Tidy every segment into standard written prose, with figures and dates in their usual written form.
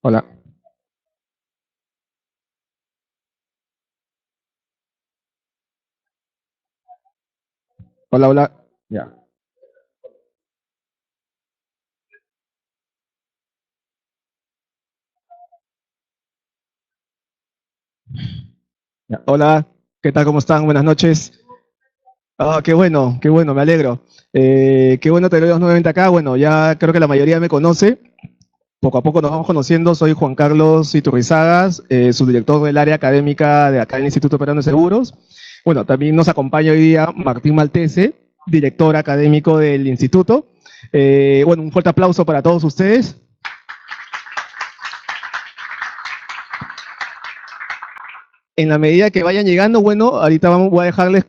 Hola. Hola, hola. Ya. Ya. Hola, ¿qué tal? ¿Cómo están? Buenas noches. Ah, qué bueno, me alegro. Qué bueno tenerlos nuevamente acá. Bueno, ya creo que la mayoría me conoce. Poco a poco nos vamos conociendo. Soy Juan Carlos Iturrizagas, subdirector del área académica de acá del Instituto Peruano de Seguros. Bueno, también nos acompaña hoy día Martín Maltese, director académico del instituto. Bueno, un fuerte aplauso para todos ustedes. En la medida que vayan llegando, bueno, ahorita voy a dejarles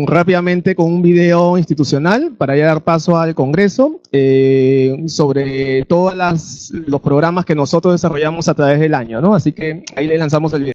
rápidamente con un video institucional para ya dar paso al Congreso sobre todos los programas que nosotros desarrollamos a través del año, ¿no? Así que ahí le lanzamos el video.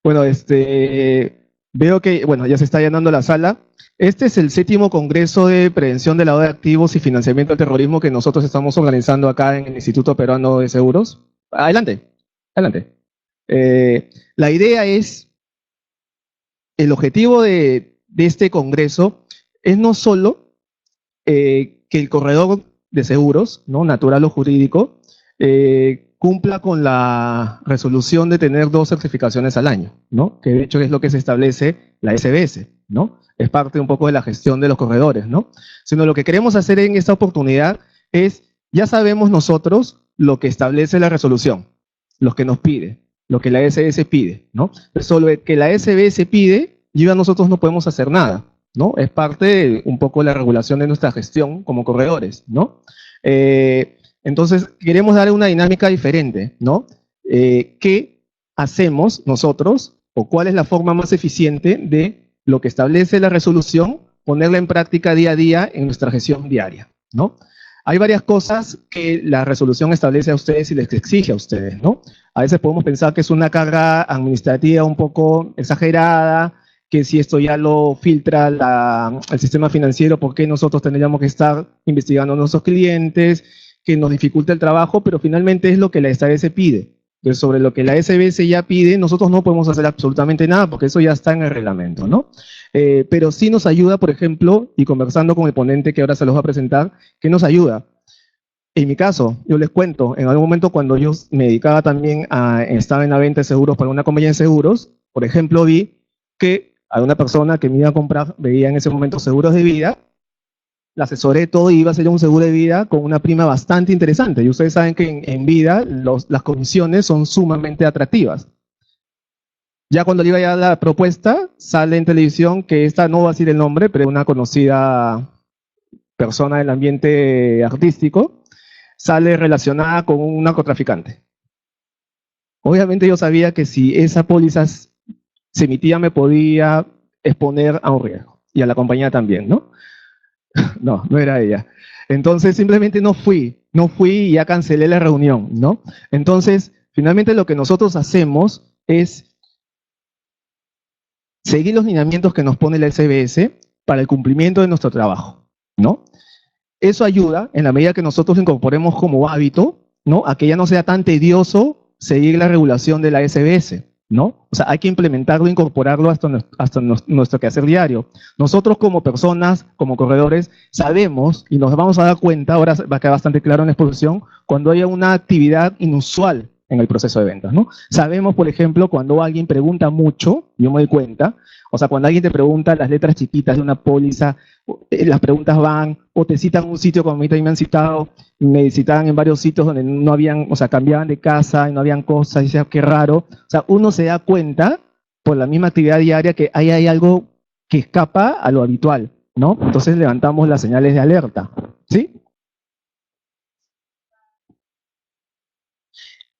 Bueno, veo que, bueno, ya se está llenando la sala. Este es el séptimo Congreso de Prevención de Lavado de Activos y Financiamiento del Terrorismo que nosotros estamos organizando acá en el Instituto Peruano de Seguros. Adelante, adelante. La idea es, el objetivo de este Congreso es no solo que el corredor de seguros, ¿no? Natural o jurídico, cumpla con la resolución de tener dos certificaciones al año, ¿no? Que de hecho es lo que se establece la SBS, ¿no? Es parte un poco de la gestión de los corredores, ¿no? Sino lo que queremos hacer en esta oportunidad es, ya sabemos nosotros lo que establece la resolución, lo que nos pide, lo que la SBS pide, ¿no? Pero solo que la SBS pide, ya nosotros no podemos hacer nada, ¿no? Es parte de un poco de la regulación de nuestra gestión como corredores, ¿no? Entonces, queremos dar una dinámica diferente, ¿no? ¿Qué hacemos nosotros o cuál es la forma más eficiente de lo que establece la resolución, ponerla en práctica día a día en nuestra gestión diaria, ¿no? Hay varias cosas que la resolución establece a ustedes y les exige a ustedes, ¿no? A veces podemos pensar que es una carga administrativa un poco exagerada, que si esto ya lo filtra el sistema financiero, ¿por qué nosotros tendríamos que estar investigando a nuestros clientes? Que nos dificulta el trabajo, pero finalmente es lo que la SBS pide. Entonces, sobre lo que la SBS ya pide, nosotros no podemos hacer absolutamente nada porque eso ya está en el reglamento, ¿no? Pero sí nos ayuda, por ejemplo, y conversando con el ponente que ahora se los va a presentar, ¿qué nos ayuda? En mi caso, yo les cuento, en algún momento cuando yo me dedicaba también estaba en la venta de seguros para una compañía de seguros, por ejemplo, vi que a una persona que me iba a comprar, veía en ese momento seguros de vida, la asesoré todo y iba a ser un seguro de vida con una prima bastante interesante. Y ustedes saben que en vida las comisiones son sumamente atractivas. Ya cuando le iba a dar la propuesta, sale en televisión que esta no va a decir el nombre, pero una conocida persona del ambiente artístico, sale relacionada con un narcotraficante. Obviamente yo sabía que si esa póliza se emitía me podía exponer a un riesgo. Y a la compañía también, ¿no? No, no era ella. Entonces simplemente no fui y ya cancelé la reunión, ¿no? Entonces, finalmente lo que nosotros hacemos es seguir los lineamientos que nos pone la SBS para el cumplimiento de nuestro trabajo, ¿no? Eso ayuda, en la medida que nosotros lo incorporemos como hábito, ¿no? A que ya no sea tan tedioso seguir la regulación de la SBS, ¿no? O sea, hay que implementarlo, incorporarlo hasta nuestro quehacer diario. Nosotros como personas, como corredores, sabemos y nos vamos a dar cuenta, ahora va a quedar bastante claro en la exposición, cuando haya una actividad inusual en el proceso de ventas, ¿no? Sabemos, por ejemplo, cuando alguien pregunta mucho, yo me doy cuenta, o sea, cuando alguien te pregunta las letras chiquitas de una póliza, las preguntas van, o te citan un sitio, como a mí también me citaban en varios sitios donde no habían, o sea, cambiaban de casa y no habían cosas, y decía, qué raro. O sea, uno se da cuenta, por la misma actividad diaria, que ahí hay algo que escapa a lo habitual, ¿no? Entonces levantamos las señales de alerta, ¿sí?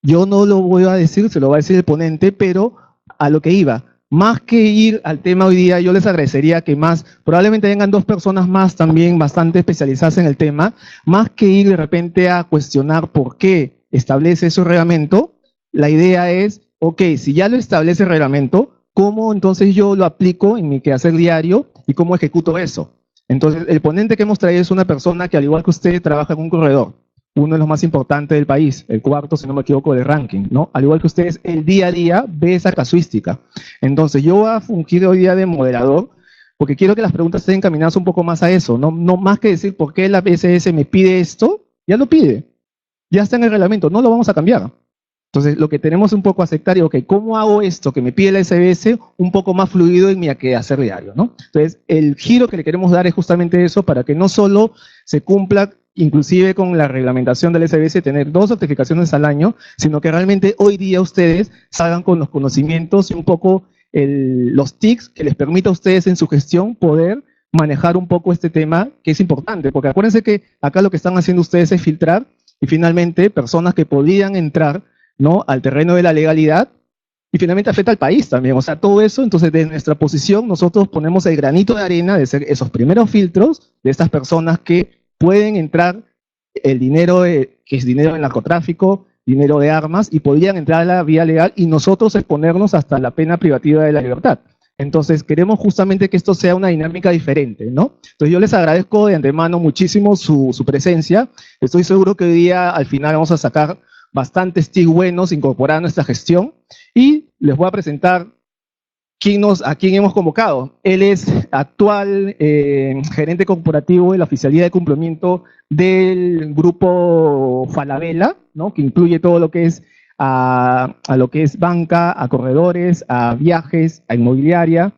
Yo no lo voy a decir, se lo va a decir el ponente, pero a lo que iba. Más que ir al tema hoy día, yo les agradecería que probablemente vengan 2 personas más también bastante especializadas en el tema, más que ir de repente a cuestionar por qué establece ese reglamento, la idea es, ok, si ya lo establece el reglamento, ¿cómo entonces yo lo aplico en mi quehacer diario y cómo ejecuto eso? Entonces, el ponente que hemos traído es una persona que, al igual que usted, trabaja en un corredor, uno de los más importantes del país, el 4º, si no me equivoco, del ranking, ¿no? Al igual que ustedes, el día a día ve esa casuística. Entonces, yo voy a fungir hoy día de moderador, porque quiero que las preguntas estén encaminadas un poco más a eso, no más que decir por qué la BSS me pide esto, ya lo pide, ya está en el reglamento, no lo vamos a cambiar. Entonces, lo que tenemos un poco aceptar es, ok, ¿cómo hago esto que me pide la SBS un poco más fluido en mi quehacer diario, ¿no? Entonces, el giro que le queremos dar es justamente eso, para que no solo se cumpla inclusive con la reglamentación del SBS, tener 2 certificaciones al año, sino que realmente hoy día ustedes salgan con los conocimientos y un poco los tics que les permita a ustedes en su gestión poder manejar un poco este tema, que es importante, porque acuérdense que acá lo que están haciendo ustedes es filtrar, y finalmente personas que podrían entrar, ¿no?, al terreno de la legalidad, y finalmente afecta al país también. O sea, todo eso, entonces, desde nuestra posición, nosotros ponemos el granito de arena de ser esos primeros filtros de estas personas que pueden entrar el dinero, que es dinero del narcotráfico, dinero de armas, y podrían entrar a la vía legal y nosotros exponernos hasta la pena privativa de la libertad. Entonces, queremos justamente que esto sea una dinámica diferente, ¿no? Entonces, yo les agradezco de antemano muchísimo su presencia. Estoy seguro que hoy día, al final, vamos a sacar bastantes tips buenos incorporar a nuestra gestión, y les voy a presentar a quién hemos convocado. Él es actual gerente corporativo de la Oficialía de Cumplimiento del grupo Falabella, ¿no?, que incluye todo lo que es a lo que es banca, a corredores, a viajes, a inmobiliaria.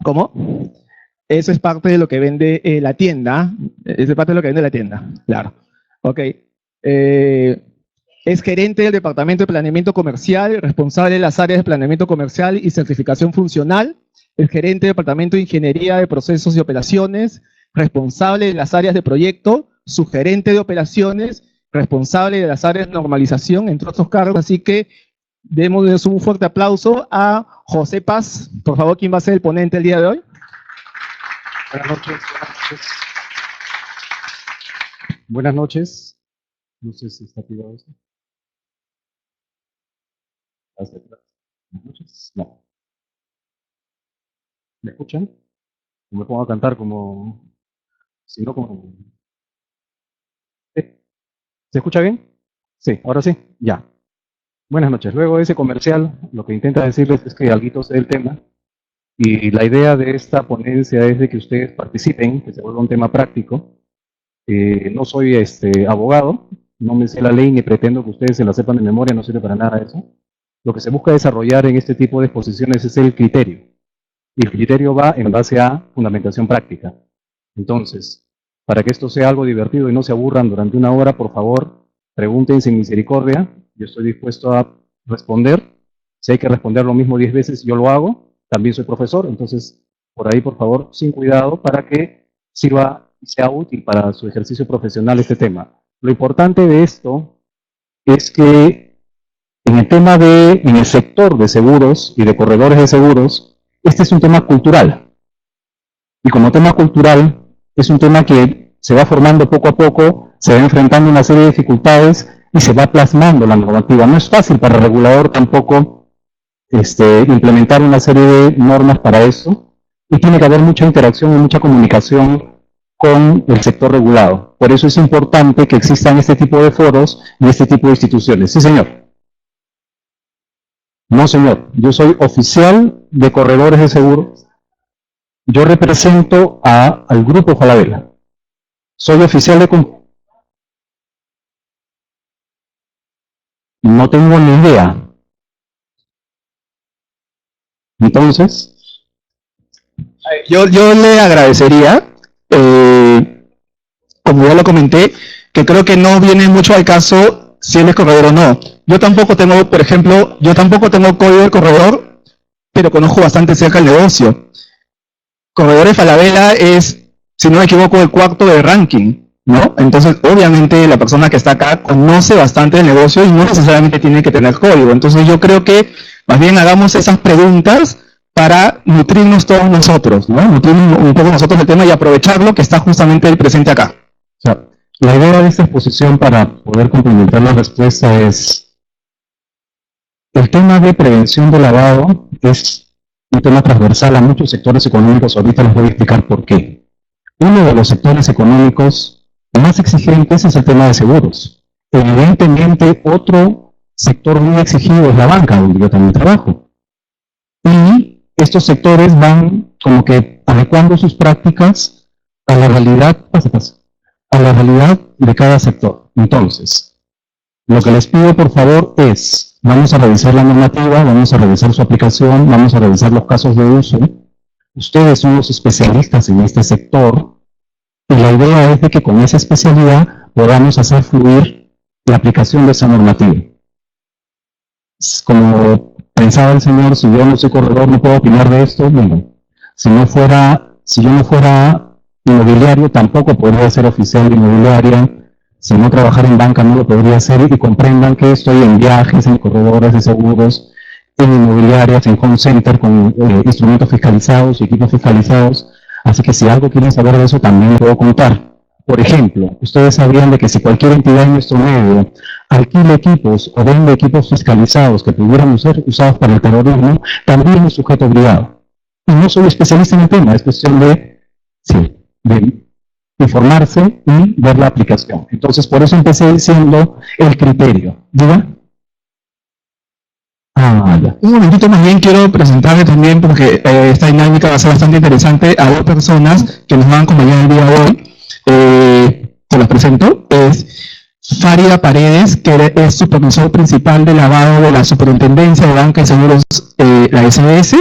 ¿Cómo? Eso es parte de lo que vende la tienda. Eso es parte de lo que vende la tienda, claro. Ok. Es gerente del Departamento de Planeamiento Comercial, responsable de las áreas de Planeamiento Comercial y Certificación Funcional. Es gerente del Departamento de Ingeniería de Procesos y Operaciones, responsable de las áreas de proyecto, subgerente de operaciones, responsable de las áreas de normalización, entre otros cargos. Así que démosles un fuerte aplauso a José Paz. Por favor, ¿quién va a ser el ponente el día de hoy? Buenas noches. Buenas noches. No sé si está activado eso. Buenas noches. No. ¿Me escuchan? ¿O me pongo a cantar como... si no, como... ¿Se escucha bien? Sí, ahora sí. Ya. Buenas noches. Luego de ese comercial, lo que intenta decirles es que alguito sé del tema. Y la idea de esta ponencia es de que ustedes participen, que se vuelva un tema práctico. No soy abogado, no me sé la ley ni pretendo que ustedes se la sepan de memoria, no sirve para nada eso. Lo que se busca desarrollar en este tipo de exposiciones es el criterio. Y el criterio va en base a fundamentación práctica. Entonces, para que esto sea algo divertido y no se aburran durante una hora, por favor, pregunten sin misericordia. Yo estoy dispuesto a responder. Si hay que responder lo mismo 10 veces, yo lo hago. También soy profesor, entonces, por ahí, por favor, sin cuidado, para que sirva y sea útil para su ejercicio profesional este tema. Lo importante de esto es que en el sector de seguros y de corredores de seguros, este es un tema cultural. Y como tema cultural, es un tema que se va formando poco a poco, se va enfrentando una serie de dificultades y se va plasmando la normativa. No es fácil para el regulador tampoco implementar una serie de normas para eso, y tiene que haber mucha interacción y mucha comunicación con el sector regulado. Por eso es importante que existan este tipo de foros y este tipo de instituciones. Sí, señor. No, señor. Yo soy oficial de corredores de seguros. Yo represento al Grupo Falabella. Soy oficial de... No tengo ni idea. Entonces, Yo le agradecería, como ya lo comenté, que creo que no viene mucho al caso si él es corredor o no. Yo tampoco tengo, por ejemplo, yo tampoco tengo código de corredor, pero conozco bastante cerca el negocio. Corredores Falabella es, si no me equivoco, el cuarto de ranking, ¿no? Entonces, obviamente, la persona que está acá conoce bastante el negocio y no necesariamente tiene que tener código. Entonces, yo creo que más bien hagamos esas preguntas para nutrirnos todos nosotros, ¿no? Nutrirnos un poco nosotros del tema y aprovecharlo que está justamente el presente acá. o sea, la idea de esta exposición para poder complementar la respuesta es, el tema de prevención de lavado es un tema transversal a muchos sectores económicos. Ahorita les voy a explicar por qué. Uno de los sectores económicos más exigentes es el tema de seguros. Evidentemente, otro sector muy exigido es la banca, donde yo también trabajo. Y estos sectores van como que adecuando sus prácticas a la realidad, a la realidad de cada sector. Entonces, lo que les pido por favor es, vamos a revisar la normativa, vamos a revisar su aplicación, vamos a revisar los casos de uso. Ustedes son los especialistas en este sector y la idea es de que con esa especialidad podamos hacer fluir la aplicación de esa normativa. Como pensaba el señor, si yo no soy corredor no puedo opinar de esto, bueno, si yo no fuera inmobiliario tampoco podría ser oficial de inmobiliaria. Si no trabajar en banca no lo podría hacer, y comprendan que estoy en viajes, en corredores de seguros, en inmobiliarias, en home center con instrumentos fiscalizados y equipos fiscalizados. Así que si algo quieren saber de eso también lo puedo contar. Por ejemplo, ustedes sabrían de que si cualquier entidad en nuestro medio alquila equipos o vende equipos fiscalizados que pudieran ser usados para el terrorismo, también es sujeto obligado. Y no soy especialista en el tema, es cuestión de informarse y ver la aplicación. Entonces, por eso empecé diciendo el criterio. ¿Diga? Ya. Un momentito, más bien quiero presentarle también, porque esta dinámica va a ser bastante interesante, a dos personas que nos van a acompañar el día de hoy. Te las presento. Es Fárida Paredes, que es supervisor principal de lavado de la Superintendencia de Banca y Seguros, la SBS,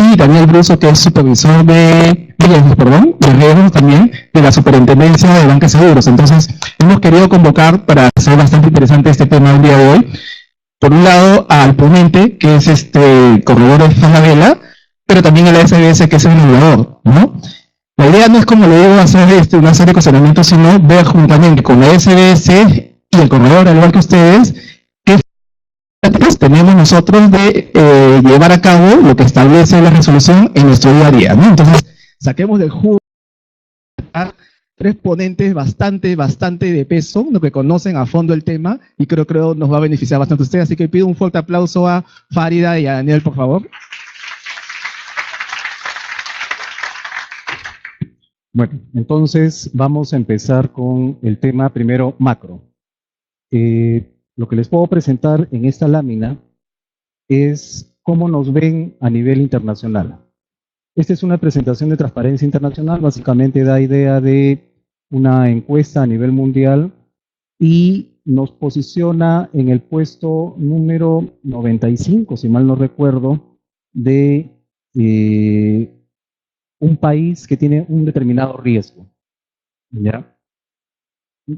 y Daniel Bruso, que es supervisor de riesgos también de la Superintendencia de Banca y Seguros. Entonces, hemos querido convocar para hacer bastante interesante este tema el día de hoy. Por un lado, al ponente, que es corredor de Falabella, pero también a la SBS, que es el regulador, ¿no? La idea no es, como le digo, hacer una serie de cuestionamientos, sino ver juntamente con la SBS y el corredor, al igual que ustedes, qué prácticas tenemos nosotros de llevar a cabo lo que establece la resolución en nuestro día a día, ¿no? Entonces, saquemos del jugo a tres ponentes bastante de peso, lo que conocen a fondo el tema, y creo nos va a beneficiar bastante a ustedes. Así que pido un fuerte aplauso a Fárida y a Daniel, por favor. Bueno, entonces vamos a empezar con el tema primero macro. Lo que les puedo presentar en esta lámina es cómo nos ven a nivel internacional. Esta es una presentación de Transparencia Internacional, básicamente da idea de una encuesta a nivel mundial y nos posiciona en el puesto número 95, si mal no recuerdo, de un país que tiene un determinado riesgo. ¿Ya?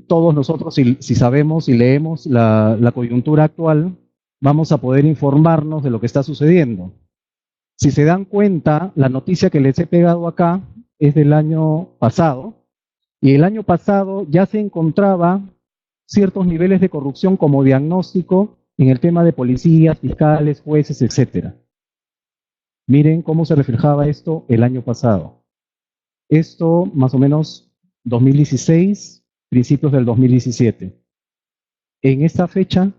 Todos nosotros, si sabemos y leemos la coyuntura actual, vamos a poder informarnos de lo que está sucediendo. Si se dan cuenta, la noticia que les he pegado acá es del año pasado, y el año pasado ya se encontraba ciertos niveles de corrupción como diagnóstico en el tema de policías, fiscales, jueces, etc. Miren cómo se reflejaba esto el año pasado. Esto más o menos 2016, principios del 2017. En esta fecha,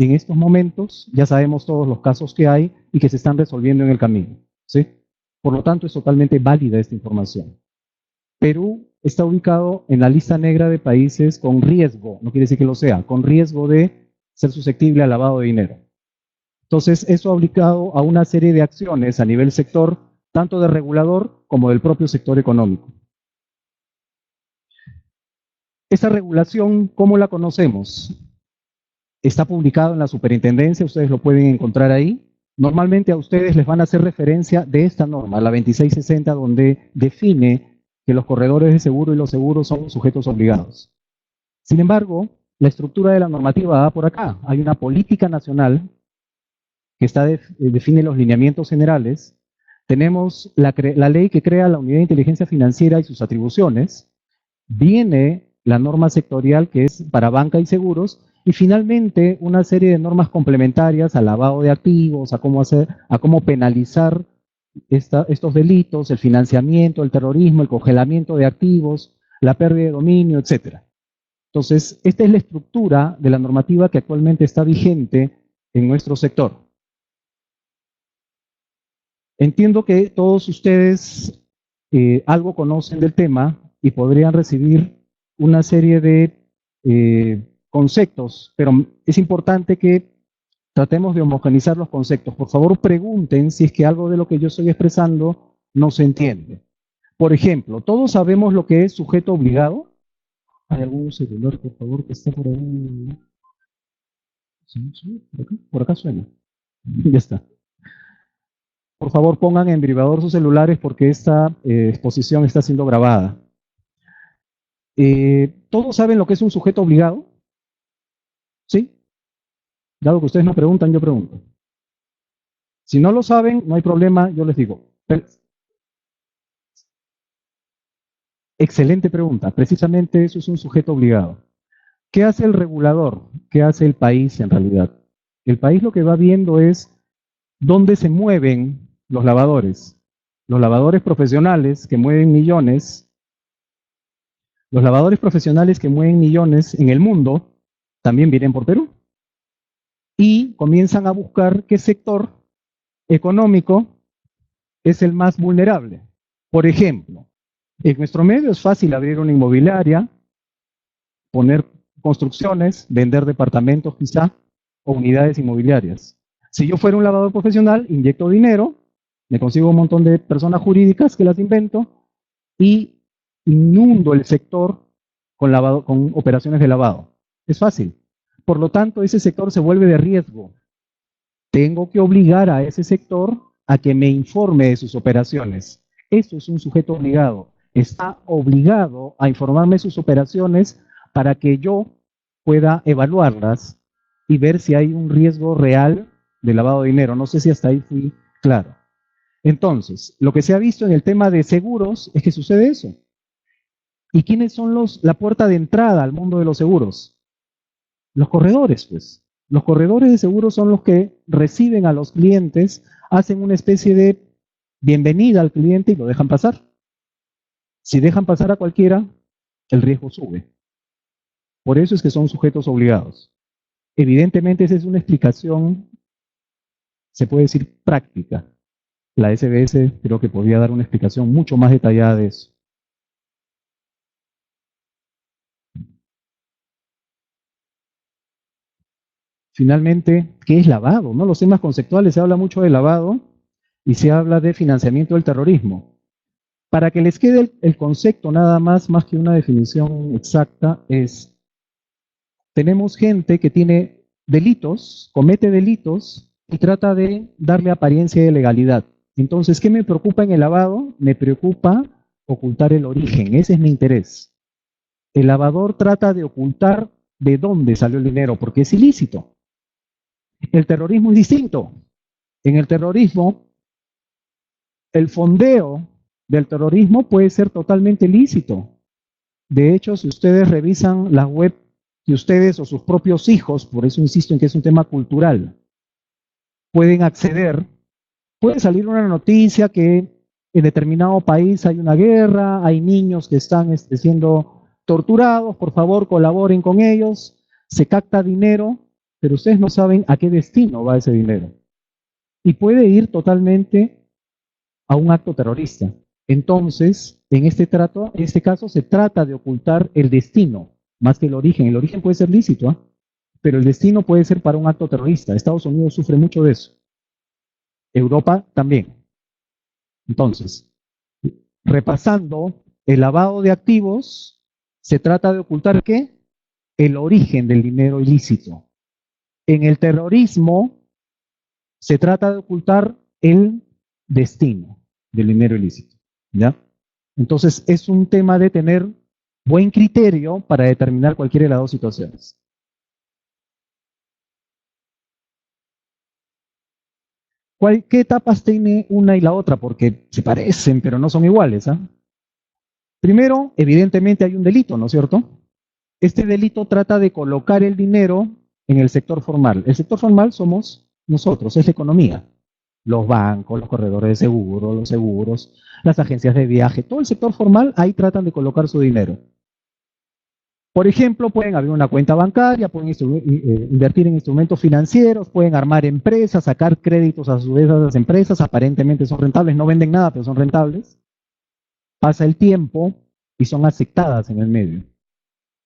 en estos momentos ya sabemos todos los casos que hay y que se están resolviendo en el camino, ¿sí? Por lo tanto, es totalmente válida esta información. Perú está ubicado en la lista negra de países con riesgo, no quiere decir que lo sea, con riesgo de ser susceptible al lavado de dinero. Entonces, eso ha obligado a una serie de acciones a nivel sector, tanto de regulador como del propio sector económico. Esta regulación, ¿cómo la conocemos? Está publicado en la superintendencia, ustedes lo pueden encontrar ahí. Normalmente a ustedes les van a hacer referencia de esta norma, la 2660, donde define que los corredores de seguro y los seguros son sujetos obligados. Sin embargo, la estructura de la normativa va por acá. Hay una política nacional que define los lineamientos generales. Tenemos la ley que crea la Unidad de Inteligencia Financiera y sus atribuciones. Viene la norma sectorial que es para banca y seguros. Y finalmente una serie de normas complementarias al lavado de activos, a cómo penalizar estos delitos, el financiamiento, el terrorismo, el congelamiento de activos, la pérdida de dominio, etc. Entonces, esta es la estructura de la normativa que actualmente está vigente en nuestro sector. Entiendo que todos ustedes algo conocen del tema y podrían recibir una serie de conceptos, pero es importante que tratemos de homogeneizar los conceptos. Por favor, pregunten si es que algo de lo que yo estoy expresando no se entiende. Por ejemplo, ¿todos sabemos lo que es sujeto obligado? ¿Hay algún celular, por favor, que está por ahí? ¿Sí? Por acá suena. Ya está. Por favor, pongan en vibrador sus celulares porque esta exposición está siendo grabada. ¿Todos saben lo que es un sujeto obligado? ¿Sí? Dado que ustedes no preguntan, yo pregunto. Si no lo saben, no hay problema, yo les digo. Excelente pregunta. Precisamente eso es un sujeto obligado. ¿Qué hace el regulador? ¿Qué hace el país en realidad? El país lo que va viendo es dónde se mueven los lavadores. Los lavadores profesionales que mueven millones, los lavadores profesionales que mueven millones en el mundo, también vienen por Perú. Y comienzan a buscar qué sector económico es el más vulnerable. Por ejemplo, en nuestro medio es fácil abrir una inmobiliaria, poner construcciones, vender departamentos quizá, o unidades inmobiliarias. Si yo fuera un lavador profesional, inyecto dinero, me consigo un montón de personas jurídicas que las invento y inundo el sector con operaciones de lavado. Es fácil. Por lo tanto, ese sector se vuelve de riesgo. Tengo que obligar a ese sector a que me informe de sus operaciones. Eso es un sujeto obligado. Está obligado a informarme de sus operaciones para que yo pueda evaluarlas y ver si hay un riesgo real de lavado de dinero. No sé si hasta ahí fui claro. Entonces, lo que se ha visto en el tema de seguros es que sucede eso. ¿Y quiénes son la puerta de entrada al mundo de los seguros? Los corredores, pues. Los corredores de seguros son los que reciben a los clientes, hacen una especie de bienvenida al cliente y lo dejan pasar. Si dejan pasar a cualquiera, el riesgo sube. Por eso es que son sujetos obligados. Evidentemente, esa es una explicación, se puede decir, práctica. La SBS creo que podría dar una explicación mucho más detallada de eso. Finalmente, ¿qué es lavado? ¿No? Los temas conceptuales, se habla mucho de lavado y se habla de financiamiento del terrorismo. Para que les quede el concepto nada más que una definición exacta, tenemos gente que tiene delitos, comete delitos y trata de darle apariencia de legalidad. Entonces, ¿qué me preocupa en el lavado? Me preocupa ocultar el origen, ese es mi interés. El lavador trata de ocultar de dónde salió el dinero, porque es ilícito. El terrorismo es distinto. En el terrorismo, el fondeo del terrorismo puede ser totalmente lícito. De hecho, si ustedes revisan la web que ustedes o sus propios hijos, por eso insisto en que es un tema cultural, pueden acceder, puede salir una noticia que en determinado país hay una guerra, hay niños que están siendo torturados, por favor colaboren con ellos, se capta dinero pero ustedes no saben a qué destino va ese dinero. Y puede ir totalmente a un acto terrorista. Entonces, en este caso se trata de ocultar el destino, más que el origen. El origen puede ser lícito, ¿eh? Pero el destino puede ser para un acto terrorista. Estados Unidos sufre mucho de eso. Europa también. Entonces, repasando, el lavado de activos se trata de ocultar ¿qué? El origen del dinero ilícito. En el terrorismo se trata de ocultar el destino del dinero ilícito, ¿ya? Entonces, es un tema de tener buen criterio para determinar cualquiera de las dos situaciones. ¿Qué etapas tiene una y la otra? Porque se parecen, pero no son iguales, ¿ah? Primero, evidentemente hay un delito, ¿no es cierto? Este delito trata de colocar el dinero en el sector formal. El sector formal somos nosotros, es la economía. Los bancos, los corredores de seguro, los seguros, las agencias de viaje, todo el sector formal, ahí tratan de colocar su dinero. Por ejemplo, pueden abrir una cuenta bancaria, pueden invertir en instrumentos financieros, pueden armar empresas, sacar créditos a su vez a las empresas, aparentemente son rentables, no venden nada, pero son rentables. Pasa el tiempo y son aceptadas en el medio.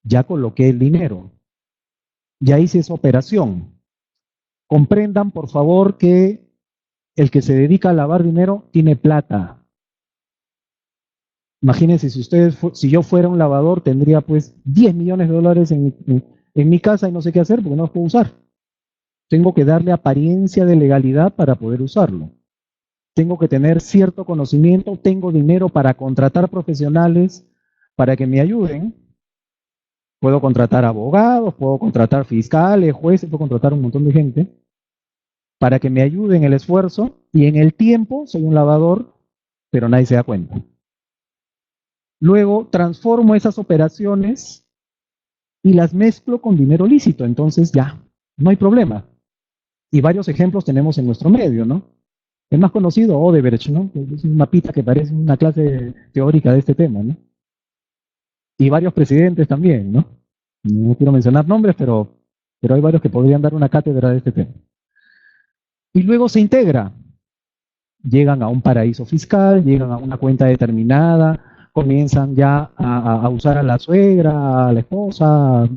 Ya coloqué el dinero, ya hice esa operación. Comprendan, por favor, que el que se dedica a lavar dinero tiene plata. Imagínense, si yo fuera un lavador, tendría pues 10 millones de dólares en mi casa y no sé qué hacer porque no los puedo usar. Tengo que darle apariencia de legalidad para poder usarlo. Tengo que tener cierto conocimiento, tengo dinero para contratar profesionales para que me ayuden. Puedo contratar abogados, puedo contratar fiscales, jueces, puedo contratar un montón de gente para que me ayude en el esfuerzo y en el tiempo soy un lavador, pero nadie se da cuenta. Luego transformo esas operaciones y las mezclo con dinero lícito, entonces ya, no hay problema. Y varios ejemplos tenemos en nuestro medio, ¿no? El más conocido, Odebrecht, ¿no? Es un mapita que parece una clase teórica de este tema, ¿no? Y varios presidentes también, ¿no? No quiero mencionar nombres, pero hay varios que podrían dar una cátedra de este tema. Y luego se integra. Llegan a un paraíso fiscal, llegan a una cuenta determinada, comienzan ya a usar a la suegra, a la esposa,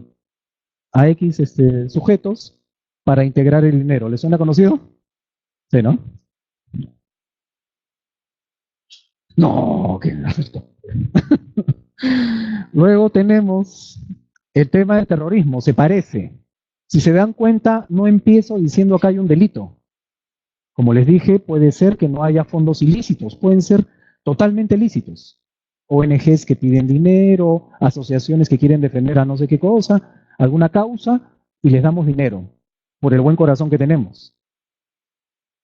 a X sujetos para integrar el dinero. ¿Les suena conocido? Sí, ¿no? No, qué afecto. Luego tenemos el tema del terrorismo, se parece. Si se dan cuenta, no empiezo diciendo acá hay un delito. Como les dije, puede ser que no haya fondos ilícitos, pueden ser totalmente lícitos. ONGs que piden dinero, asociaciones que quieren defender a no sé qué cosa, alguna causa, y les damos dinero por el buen corazón que tenemos.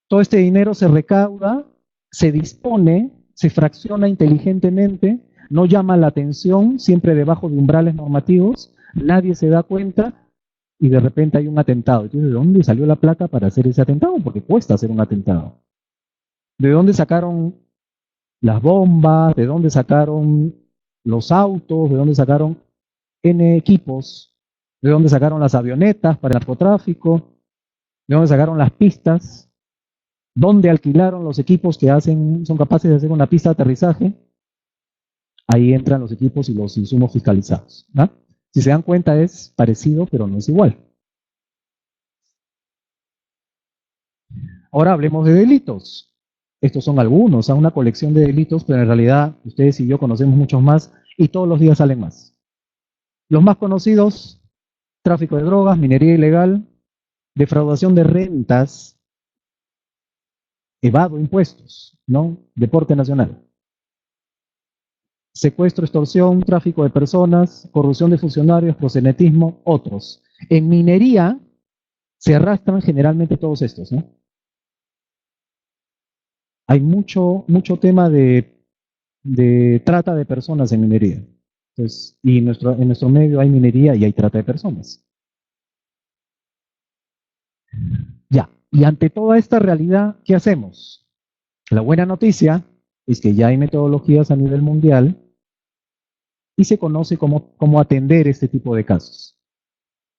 Todo este dinero se recauda, se dispone, se fracciona inteligentemente, no llama la atención, siempre debajo de umbrales normativos, nadie se da cuenta y de repente hay un atentado. Entonces, ¿de dónde salió la plata para hacer ese atentado? Porque cuesta hacer un atentado. ¿De dónde sacaron las bombas? ¿De dónde sacaron los autos? ¿De dónde sacaron N equipos? ¿De dónde sacaron las avionetas para el narcotráfico? ¿De dónde sacaron las pistas? ¿Dónde alquilaron los equipos que son capaces de hacer una pista de aterrizaje? Ahí entran los equipos y los insumos fiscalizados, ¿no? Si se dan cuenta es parecido, pero no es igual. Ahora hablemos de delitos. Estos son algunos, una colección de delitos, pero en realidad ustedes y yo conocemos muchos más y todos los días salen más. Los más conocidos, tráfico de drogas, minería ilegal, defraudación de rentas, evado impuestos, ¿no? Deporte nacional. Secuestro, extorsión, tráfico de personas, corrupción de funcionarios, proxenetismo, otros. En minería se arrastran generalmente todos estos, ¿no? Hay mucho tema de trata de personas en minería. Entonces, y en nuestro medio hay minería y hay trata de personas. Ya, y ante toda esta realidad, ¿qué hacemos? La buena noticia es que ya hay metodologías a nivel mundial y se conoce cómo atender este tipo de casos.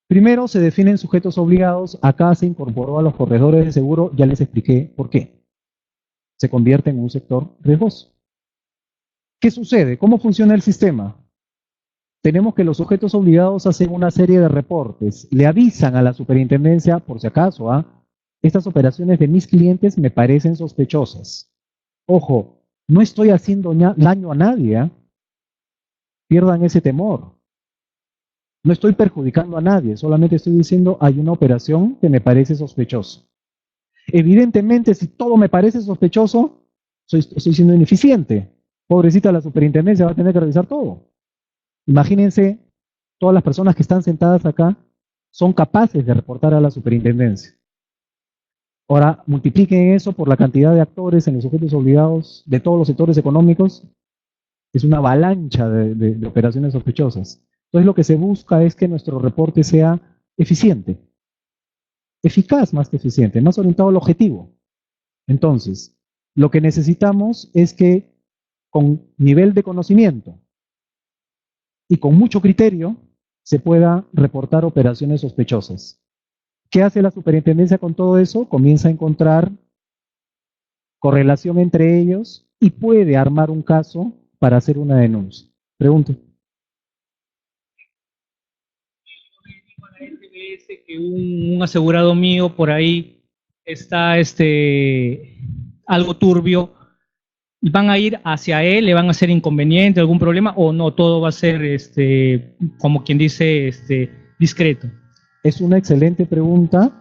Primero se definen sujetos obligados, acá se incorporó a los corredores de seguro, ya les expliqué por qué. Se convierte en un sector riesgoso. ¿Qué sucede? ¿Cómo funciona el sistema? Tenemos que los sujetos obligados hacen una serie de reportes, le avisan a la superintendencia, por si acaso, estas operaciones de mis clientes me parecen sospechosas. Ojo, no estoy haciendo daño a nadie, pierdan ese temor. No estoy perjudicando a nadie, solamente estoy diciendo hay una operación que me parece sospechosa. Evidentemente, si todo me parece sospechoso, estoy siendo ineficiente. Pobrecita la superintendencia va a tener que revisar todo. Imagínense, todas las personas que están sentadas acá son capaces de reportar a la superintendencia. Ahora, multipliquen eso por la cantidad de actores en los sujetos obligados de todos los sectores económicos. Es una avalancha de operaciones sospechosas. Entonces, lo que se busca es que nuestro reporte sea eficiente. Eficaz más que eficiente, más orientado al objetivo. Entonces, lo que necesitamos es que con nivel de conocimiento y con mucho criterio se pueda reportar operaciones sospechosas. ¿Qué hace la superintendencia con todo eso? Comienza a encontrar correlación entre ellos y puede armar un caso para hacer una denuncia. Pregunto. Que un asegurado mío por ahí está algo turbio, ¿van a ir hacia él? ¿Le van a hacer inconveniente, algún problema? ¿O no? Todo va a ser, como quien dice, discreto. Es una excelente pregunta.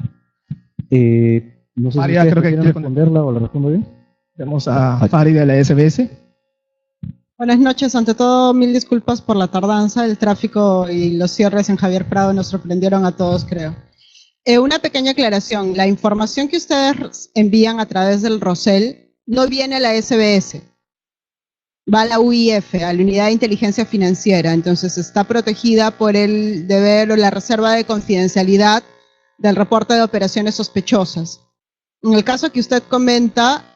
No sé María, si creo que quieren responderla o la respondo bien. Tenemos a Farid de la SBS. Buenas noches. Ante todo, mil disculpas por la tardanza. El tráfico y los cierres en Javier Prado nos sorprendieron a todos, creo. Una pequeña aclaración. La información que ustedes envían a través del ROSEL no viene a la SBS. Va a la UIF, a la Unidad de Inteligencia Financiera. Entonces, está protegida por el deber o la reserva de confidencialidad del reporte de operaciones sospechosas. En el caso que usted comenta,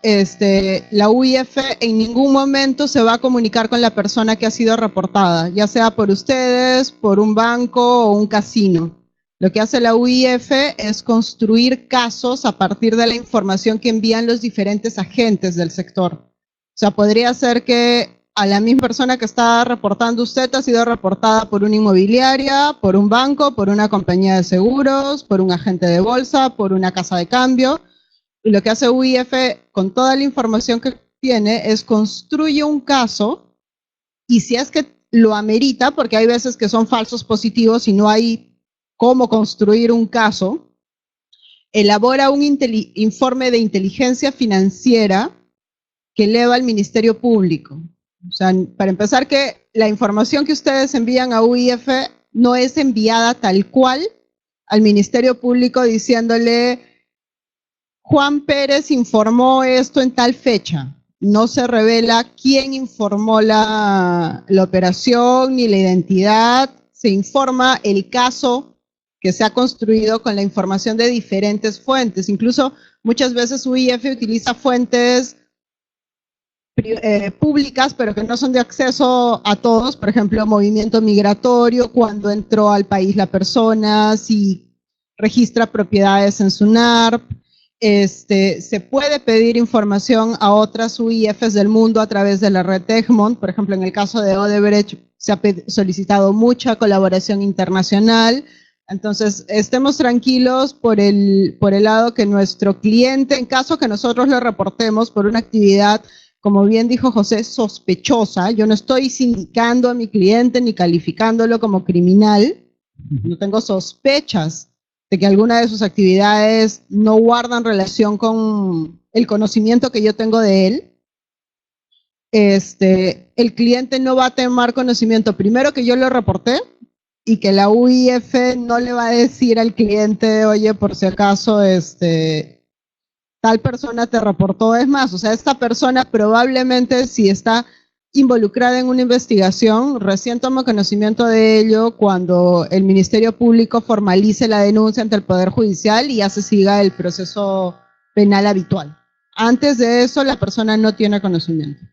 la UIF en ningún momento se va a comunicar con la persona que ha sido reportada, ya sea por ustedes, por un banco o un casino. Lo que hace la UIF es construir casos a partir de la información que envían los diferentes agentes del sector. O sea, podría ser que a la misma persona que está reportando usted ha sido reportada por una inmobiliaria, por un banco, por una compañía de seguros, por un agente de bolsa, por una casa de cambio. Y lo que hace UIF con toda la información que tiene es construye un caso y si es que lo amerita, porque hay veces que son falsos positivos y no hay cómo construir un caso, elabora un informe de inteligencia financiera que eleva al Ministerio Público. O sea, para empezar, que la información que ustedes envían a UIF no es enviada tal cual al Ministerio Público diciéndole Juan Pérez informó esto en tal fecha. No se revela quién informó la operación ni la identidad. Se informa el caso que se ha construido con la información de diferentes fuentes. Incluso muchas veces UIF utiliza fuentes públicas, pero que no son de acceso a todos. Por ejemplo, movimiento migratorio, cuando entró al país la persona, si registra propiedades en su NARP. Se puede pedir información a otras UIFs del mundo a través de la red Egmont. Por ejemplo, en el caso de Odebrecht se ha solicitado mucha colaboración internacional. Entonces, estemos tranquilos por el lado que nuestro cliente, en caso que nosotros lo reportemos por una actividad, como bien dijo José, sospechosa, yo no estoy sindicando a mi cliente ni calificándolo como criminal, no tengo sospechas de que alguna de sus actividades no guardan relación con el conocimiento que yo tengo de él, el cliente no va a tomar conocimiento primero que yo lo reporté y que la UIF no le va a decir al cliente, oye, por si acaso, tal persona te reportó. Es más, o sea, esta persona probablemente, si está involucrada en una investigación, recién toma conocimiento de ello cuando el Ministerio Público formalice la denuncia ante el Poder Judicial y ya se siga el proceso penal habitual. Antes de eso, la persona no tiene conocimiento.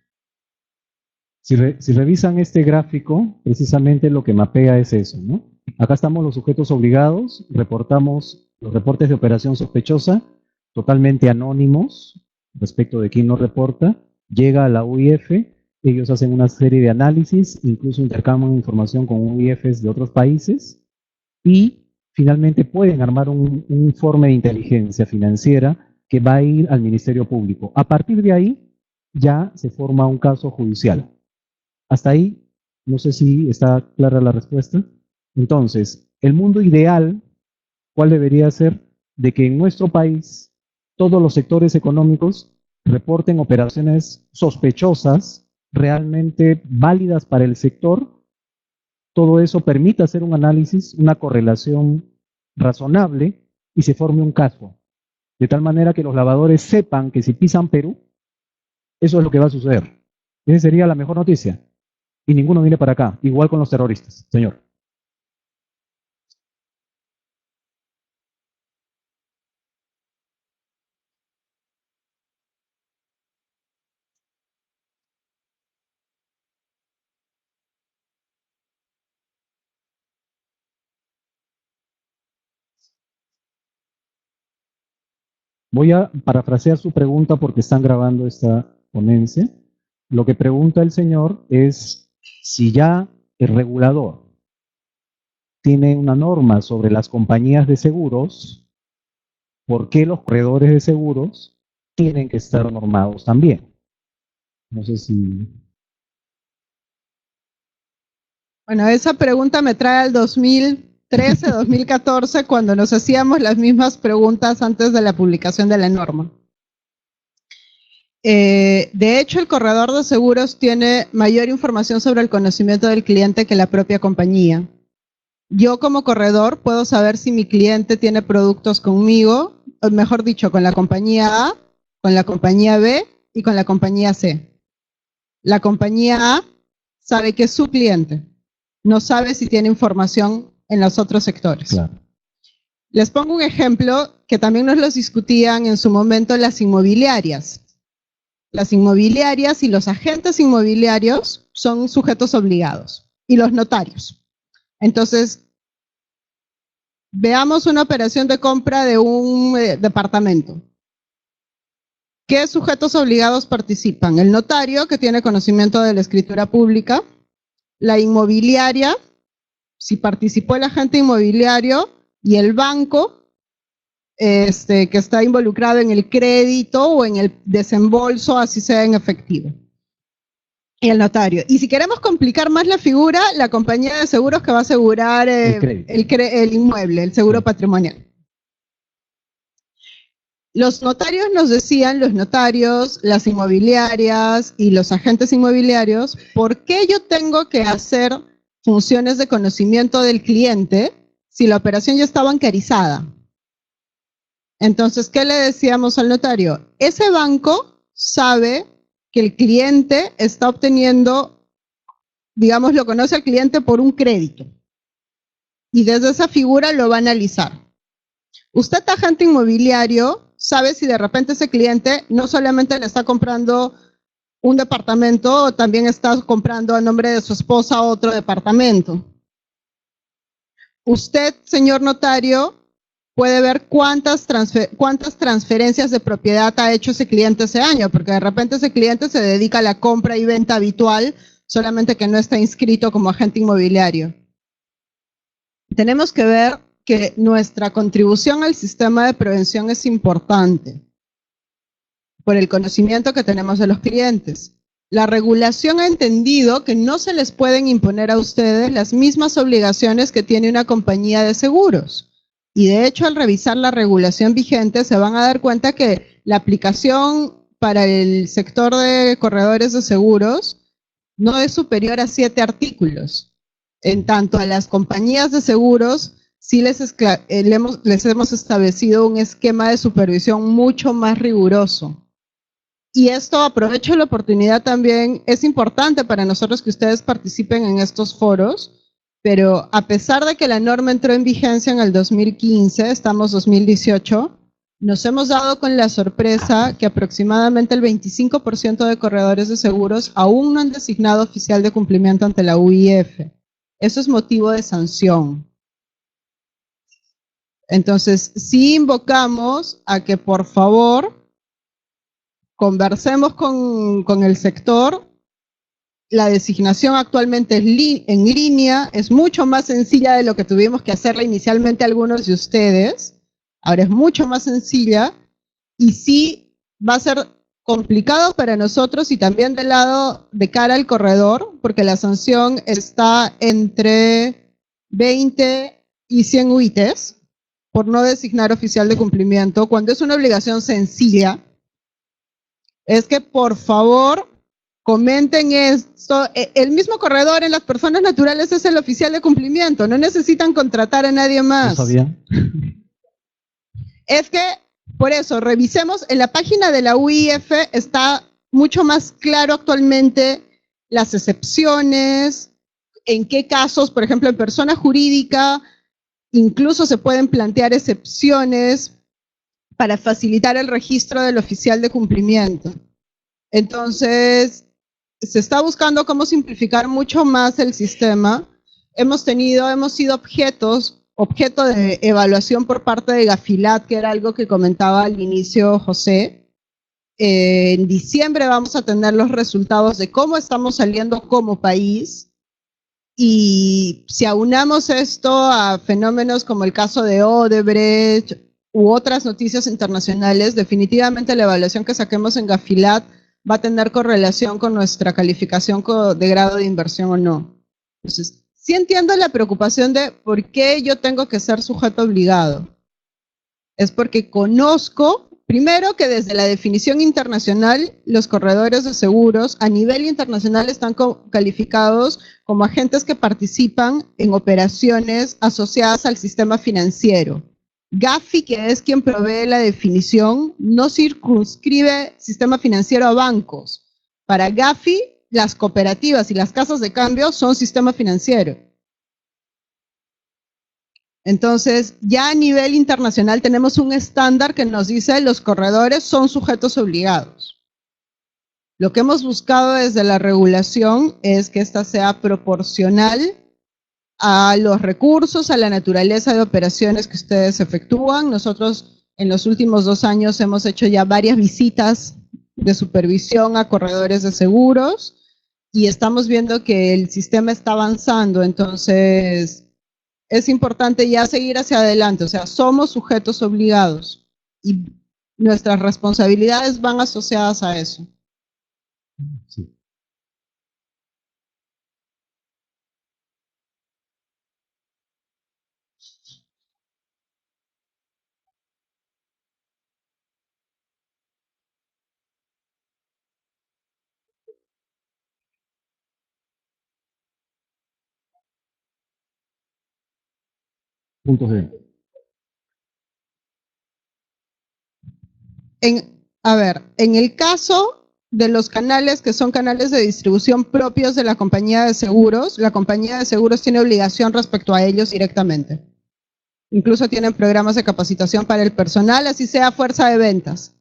Si revisan este gráfico, precisamente lo que mapea es eso, ¿no? Acá estamos los sujetos obligados, reportamos los reportes de operación sospechosa, totalmente anónimos respecto de quién nos reporta, llega a la UIF, ellos hacen una serie de análisis, incluso intercambian información con UIFs de otros países y finalmente pueden armar un informe de inteligencia financiera que va a ir al Ministerio Público. A partir de ahí ya se forma un caso judicial. Hasta ahí, no sé si está clara la respuesta. Entonces, el mundo ideal, ¿cuál debería ser? De que en nuestro país todos los sectores económicos reporten operaciones sospechosas, realmente válidas para el sector. Todo eso permite hacer un análisis, una correlación razonable y se forme un caso. De tal manera que los lavadores sepan que si pisan Perú, eso es lo que va a suceder. Esa sería la mejor noticia. Y ninguno viene para acá, igual con los terroristas, señor. Voy a parafrasear su pregunta porque están grabando esta ponencia. Lo que pregunta el señor es si ya el regulador tiene una norma sobre las compañías de seguros, ¿por qué los corredores de seguros tienen que estar normados también? No sé si... Bueno, esa pregunta me trae al 2013, 2014, cuando nos hacíamos las mismas preguntas antes de la publicación de la norma. De hecho, el corredor de seguros tiene mayor información sobre el conocimiento del cliente que la propia compañía. Yo como corredor puedo saber si mi cliente tiene productos conmigo, o mejor dicho, con la compañía A, con la compañía B y con la compañía C. La compañía A sabe que es su cliente, no sabe si tiene información en los otros sectores. Claro. Les pongo un ejemplo que también nos los discutían en su momento las inmobiliarias. Las inmobiliarias y los agentes inmobiliarios son sujetos obligados, y los notarios. Entonces, veamos una operación de compra de un departamento. ¿Qué sujetos obligados participan? El notario, que tiene conocimiento de la escritura pública, la inmobiliaria, si participó el agente inmobiliario, y el banco, que está involucrado en el crédito o en el desembolso, así sea en efectivo. Y el notario. Y si queremos complicar más la figura, la compañía de seguros que va a asegurar el inmueble, el seguro patrimonial. Los notarios nos decían, los notarios, las inmobiliarias y los agentes inmobiliarios, ¿por qué yo tengo que hacer funciones de conocimiento del cliente si la operación ya está bancarizada? Entonces, ¿qué le decíamos al notario? Ese banco sabe que el cliente está obteniendo, digamos, lo conoce al cliente por un crédito. Y desde esa figura lo va a analizar. Usted, agente inmobiliario, sabe si de repente ese cliente no solamente le está comprando un departamento, o también está comprando a nombre de su esposa otro departamento. Usted, señor notario, puede ver cuántas transferencias de propiedad ha hecho ese cliente ese año, porque de repente ese cliente se dedica a la compra y venta habitual, solamente que no está inscrito como agente inmobiliario. Tenemos que ver que nuestra contribución al sistema de prevención es importante por el conocimiento que tenemos de los clientes. La regulación ha entendido que no se les pueden imponer a ustedes las mismas obligaciones que tiene una compañía de seguros. Y de hecho, al revisar la regulación vigente, se van a dar cuenta que la aplicación para el sector de corredores de seguros no es superior a 7 artículos. En tanto a las compañías de seguros, sí les hemos establecido un esquema de supervisión mucho más riguroso. Y esto, aprovecho la oportunidad también, es importante para nosotros que ustedes participen en estos foros, pero a pesar de que la norma entró en vigencia en el 2015, estamos 2018, nos hemos dado con la sorpresa que aproximadamente el 25% de corredores de seguros aún no han designado oficial de cumplimiento ante la UIF. Eso es motivo de sanción. Entonces, sí invocamos a que por favor conversemos con el sector. La designación actualmente es en línea, es mucho más sencilla de lo que tuvimos que hacerla inicialmente algunos de ustedes. Ahora es mucho más sencilla y sí va a ser complicado para nosotros y también del lado de cara al corredor, porque la sanción está entre 20 y 100 UITs por no designar oficial de cumplimiento, cuando es una obligación sencilla. Es que por favor comenten esto. El mismo corredor en las personas naturales es el oficial de cumplimiento, no necesitan contratar a nadie más. ¿No sabía? Es que, por eso, revisemos, en la página de la UIF está mucho más claro actualmente las excepciones, en qué casos, por ejemplo, en persona jurídica, incluso se pueden plantear excepciones para facilitar el registro del oficial de cumplimiento. Entonces, se está buscando cómo simplificar mucho más el sistema. Hemos sido objeto de evaluación por parte de Gafilat, que era algo que comentaba al inicio José. En diciembre vamos a tener los resultados de cómo estamos saliendo como país. Y si aunamos esto a fenómenos como el caso de Odebrecht u otras noticias internacionales, definitivamente la evaluación que saquemos en Gafilat va a tener correlación con nuestra calificación de grado de inversión o no. Entonces, sí entiendo la preocupación de por qué yo tengo que ser sujeto obligado. Es porque conozco, primero, que desde la definición internacional, los corredores de seguros a nivel internacional están calificados como agentes que participan en operaciones asociadas al sistema financiero. Gafi, que es quien provee la definición, no circunscribe sistema financiero a bancos. Para Gafi, las cooperativas y las casas de cambio son sistema financiero. Entonces, ya a nivel internacional tenemos un estándar que nos dice los corredores son sujetos obligados. Lo que hemos buscado desde la regulación es que esta sea proporcional a los recursos, a la naturaleza de operaciones que ustedes efectúan. Nosotros en los últimos 2 años hemos hecho ya varias visitas de supervisión a corredores de seguros y estamos viendo que el sistema está avanzando, entonces es importante ya seguir hacia adelante, o sea, somos sujetos obligados y nuestras responsabilidades van asociadas a eso. Sí. Puntos de venta. En el caso de los canales que son canales de distribución propios de la compañía de seguros, la compañía de seguros tiene obligación respecto a ellos directamente. Incluso tienen programas de capacitación para el personal, así sea fuerza de ventas.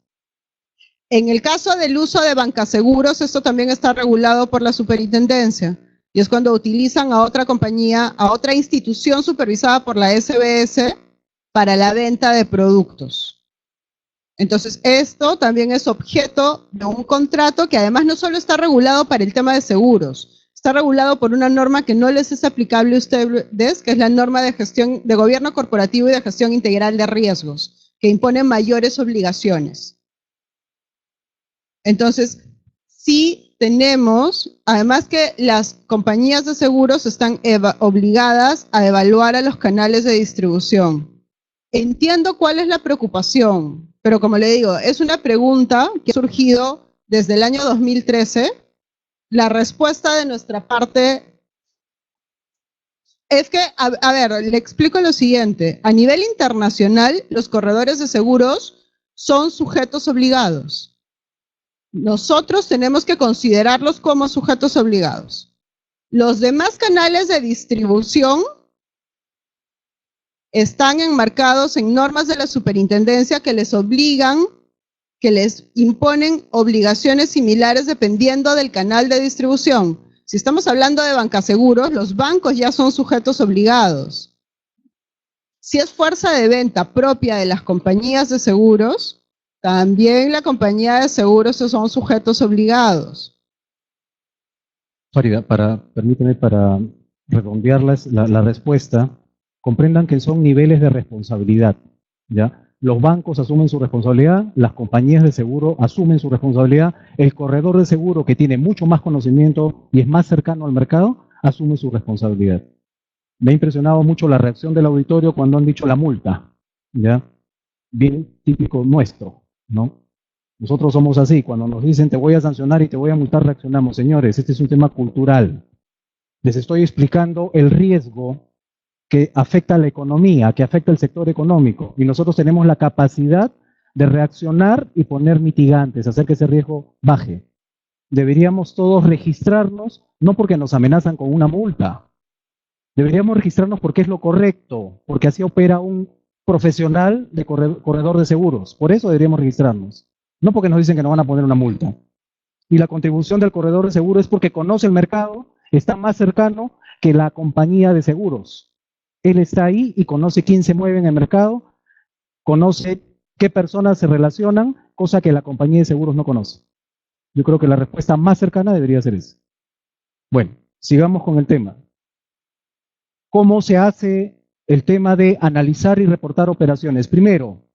En el caso del uso de bancaseguros, esto también está regulado por la superintendencia. Y es cuando utilizan a otra compañía, a otra institución supervisada por la SBS para la venta de productos. Entonces, esto también es objeto de un contrato que además no solo está regulado para el tema de seguros, está regulado por una norma que no les es aplicable a ustedes, que es la norma de gestión de gobierno corporativo y de gestión integral de riesgos, que impone mayores obligaciones. Entonces, sí tenemos, además que las compañías de seguros están obligadas a evaluar a los canales de distribución. Entiendo cuál es la preocupación, pero como le digo, es una pregunta que ha surgido desde el año 2013. La respuesta de nuestra parte es que, a ver, le explico lo siguiente. A nivel internacional, los corredores de seguros son sujetos obligados. Nosotros tenemos que considerarlos como sujetos obligados. Los demás canales de distribución están enmarcados en normas de la superintendencia que les obligan, que les imponen obligaciones similares dependiendo del canal de distribución. Si estamos hablando de bancaseguros, los bancos ya son sujetos obligados. Si es fuerza de venta propia de las compañías de seguros, también la compañía de seguros son sujetos obligados. Farida, permíteme para redondear la respuesta, comprendan que son niveles de responsabilidad, ¿ya? Los bancos asumen su responsabilidad, las compañías de seguro asumen su responsabilidad, el corredor de seguro que tiene mucho más conocimiento y es más cercano al mercado, asume su responsabilidad. Me ha impresionado mucho la reacción del auditorio cuando han dicho la multa, ¿ya? Bien típico nuestro, ¿no? Nosotros somos así, cuando nos dicen te voy a sancionar y te voy a multar, reaccionamos. Señores, este es un tema cultural. Les estoy explicando el riesgo que afecta a la economía, que afecta al sector económico, y nosotros tenemos la capacidad de reaccionar y poner mitigantes, hacer que ese riesgo baje. Deberíamos todos registrarnos, no porque nos amenazan con una multa, deberíamos registrarnos porque es lo correcto, porque así opera un profesional de corredor de seguros. Por eso deberíamos registrarnos, no porque nos dicen que nos van a poner una multa. Y la contribución del corredor de seguros es porque conoce el mercado, está más cercano que la compañía de seguros. Él está ahí y conoce quién se mueve en el mercado, conoce qué personas se relacionan, cosa que la compañía de seguros no conoce. Yo creo que la respuesta más cercana debería ser esa. Bueno, sigamos con el tema. ¿Cómo se hace el tema de analizar y reportar operaciones? Primero,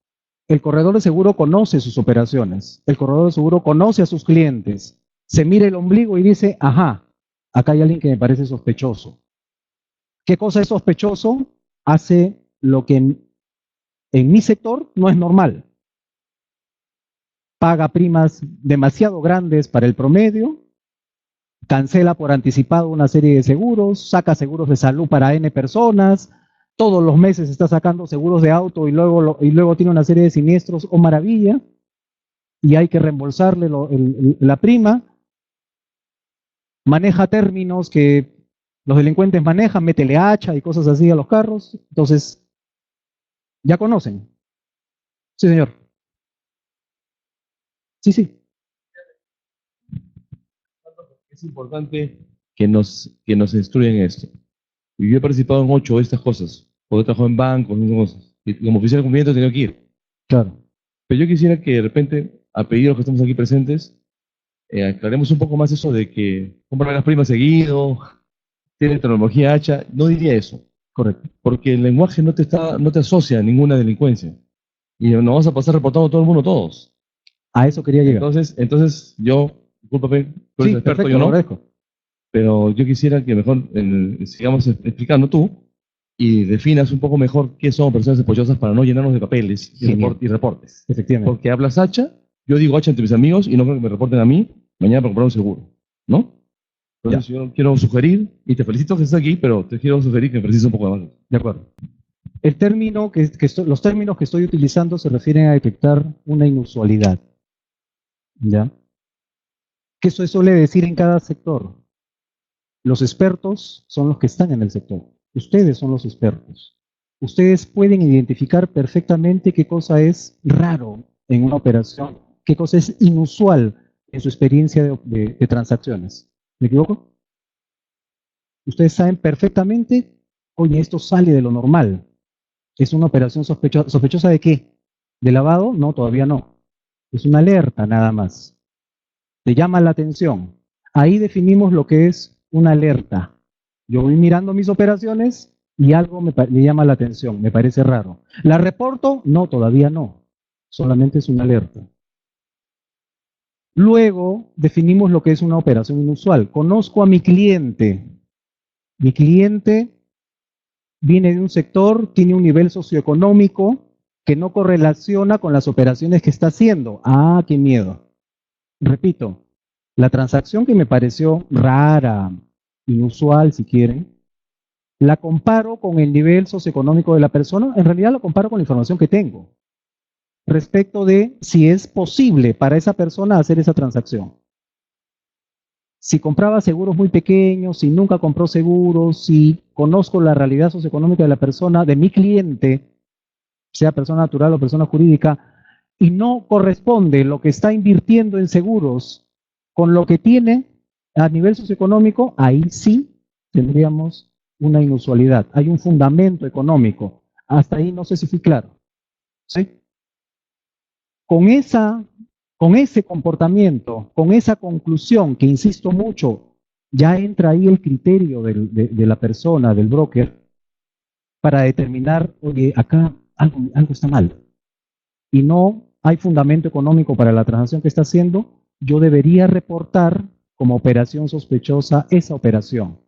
el corredor de seguro conoce sus operaciones, el corredor de seguro conoce a sus clientes, se mira el ombligo y dice, ajá, acá hay alguien que me parece sospechoso. ¿Qué cosa es sospechoso? Hace lo que en mi sector no es normal. Paga primas demasiado grandes para el promedio, cancela por anticipado una serie de seguros, saca seguros de salud para N personas, todos los meses está sacando seguros de auto y luego tiene una serie de siniestros, ¡oh maravilla! Y hay que reembolsarle la prima. Maneja términos que los delincuentes manejan, métele hacha y cosas así a los carros. Entonces, ya conocen. Sí, señor. Sí. Es importante que nos instruyan esto. Y yo he participado en 8 de estas cosas, porque he trabajado en bancos, en cosas, y como oficial de cumplimiento he tenido que ir. Claro. Pero yo quisiera que de repente, a pedido de los que estamos aquí presentes, aclaremos un poco más eso de que compran las primas seguido, tiene tecnología hacha. No diría eso, Correcto. porque el lenguaje no te asocia a ninguna delincuencia. Y nos vamos a pasar reportando a todo el mundo todos. A eso quería llegar. Entonces yo, discúlpame, tú eres Sí, experto, perfecto, yo lo no, agradezco. pero yo quisiera que mejor sigamos explicando tú y definas un poco mejor qué son personas sospechosas para no llenarnos de papeles Genial. y reportes. Efectivamente. Porque hablas hacha, yo digo hacha entre mis amigos y no creo que me reporten a mí mañana para comprar un seguro, ¿no? Entonces yo quiero sugerir, y te felicito que estés aquí, pero te quiero sugerir que precises un poco más. De acuerdo. El término los términos que estoy utilizando se refieren a detectar una inusualidad. ¿Ya? ¿Qué se suele decir en cada sector? Los expertos son los que están en el sector. Ustedes son los expertos. Ustedes pueden identificar perfectamente qué cosa es raro en una operación, qué cosa es inusual en su experiencia de transacciones. ¿Me equivoco? Ustedes saben perfectamente, oye, esto sale de lo normal. ¿Es una operación sospechosa? ¿Sospechosa de qué? ¿De lavado? No, todavía no. Es una alerta nada más. Te llama la atención. Ahí definimos lo que es una alerta. Yo voy mirando mis operaciones y algo me llama la atención, me parece raro. ¿La reporto? No, todavía no. Solamente es una alerta. Luego definimos lo que es una operación inusual. Conozco a mi cliente. Mi cliente viene de un sector, tiene un nivel socioeconómico que no correlaciona con las operaciones que está haciendo. Ah, qué miedo. Repito, la transacción que me pareció rara, inusual si quieren, la comparo con el nivel socioeconómico de la persona, en realidad la comparo con la información que tengo respecto de si es posible para esa persona hacer esa transacción. Si compraba seguros muy pequeños, si nunca compró seguros, si conozco la realidad socioeconómica de la persona, de mi cliente, sea persona natural o persona jurídica, y no corresponde lo que está invirtiendo en seguros con lo que tiene a nivel socioeconómico, ahí sí tendríamos una inusualidad. Hay un fundamento económico, Hasta ahí no sé si fui claro. ¿Sí? Con ese comportamiento, con esa conclusión, que insisto mucho, ya entra ahí el criterio de la persona, del broker, para determinar, oye, acá algo está mal. Y no hay fundamento económico para la transacción que está haciendo, yo debería reportar como operación sospechosa esa operación.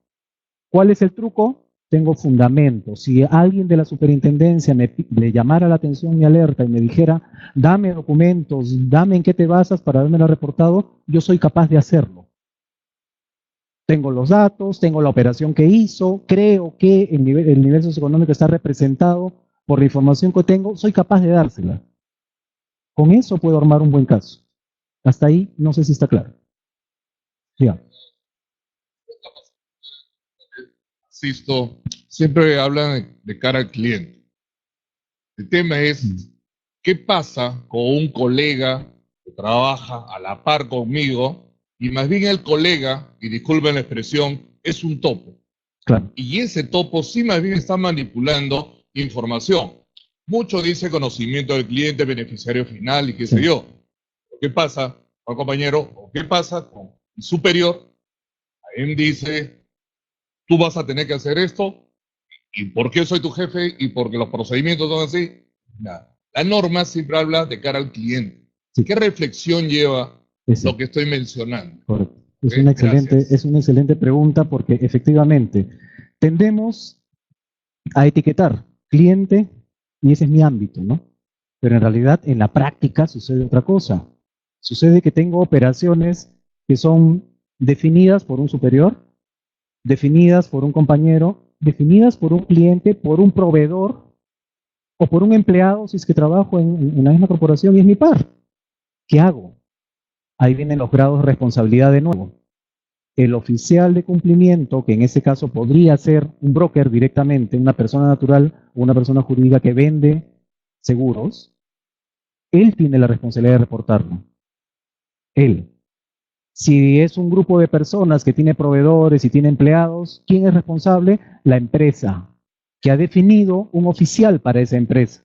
¿Cuál es el truco? Tengo fundamento. Si alguien de la superintendencia le llamara la atención mi alerta y me dijera, dame documentos, dame en qué te basas para haberme reportado, yo soy capaz de hacerlo. Tengo los datos, tengo la operación que hizo, creo que el nivel socioeconómico está representado por la información que tengo, soy capaz de dársela. Con eso puedo armar un buen caso. Hasta ahí no sé si está claro. Digamos. Asisto, siempre hablan de cara al cliente. El tema es, ¿qué pasa con un colega que trabaja a la par conmigo y más bien el colega, y disculpen la expresión, es un topo? Claro. Y ese topo sí más bien está manipulando información. Mucho dice conocimiento del cliente, beneficiario final y qué sé yo. ¿Qué pasa, compañero? ¿O qué pasa con el superior? Él dice, tú vas a tener que hacer esto, y por qué soy tu jefe, y porque los procedimientos son así. Nada. La norma siempre habla de cara al cliente. Sí. ¿Qué reflexión lleva Ese. lo que estoy mencionando? Correcto. Es una excelente pregunta, porque efectivamente tendemos a etiquetar cliente y ese es mi ámbito, ¿no? Pero en realidad en la práctica sucede otra cosa. Sucede que tengo operaciones que son definidas por un superior, definidas por un compañero, definidas por un cliente, por un proveedor o por un empleado si es que trabajo en la misma corporación y es mi par. ¿Qué hago? Ahí vienen los grados de responsabilidad de nuevo. El oficial de cumplimiento, que en este caso podría ser un broker directamente, una persona natural o una persona jurídica que vende seguros, él tiene la responsabilidad de reportarlo. Él. Si es un grupo de personas que tiene proveedores y tiene empleados, ¿quién es responsable? La empresa, que ha definido un oficial para esa empresa,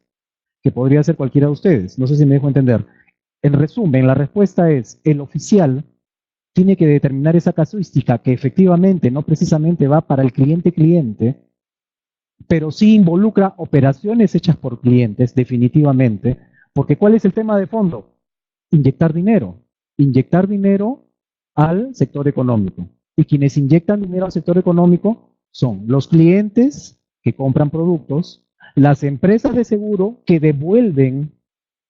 que podría ser cualquiera de ustedes. No sé si me dejo entender. En resumen, la respuesta es, el oficial tiene que determinar esa casuística que efectivamente no precisamente va para el cliente, pero sí involucra operaciones hechas por clientes, definitivamente, porque ¿cuál es el tema de fondo? Inyectar dinero al sector económico. Y quienes inyectan dinero al sector económico son los clientes que compran productos, las empresas de seguro que devuelven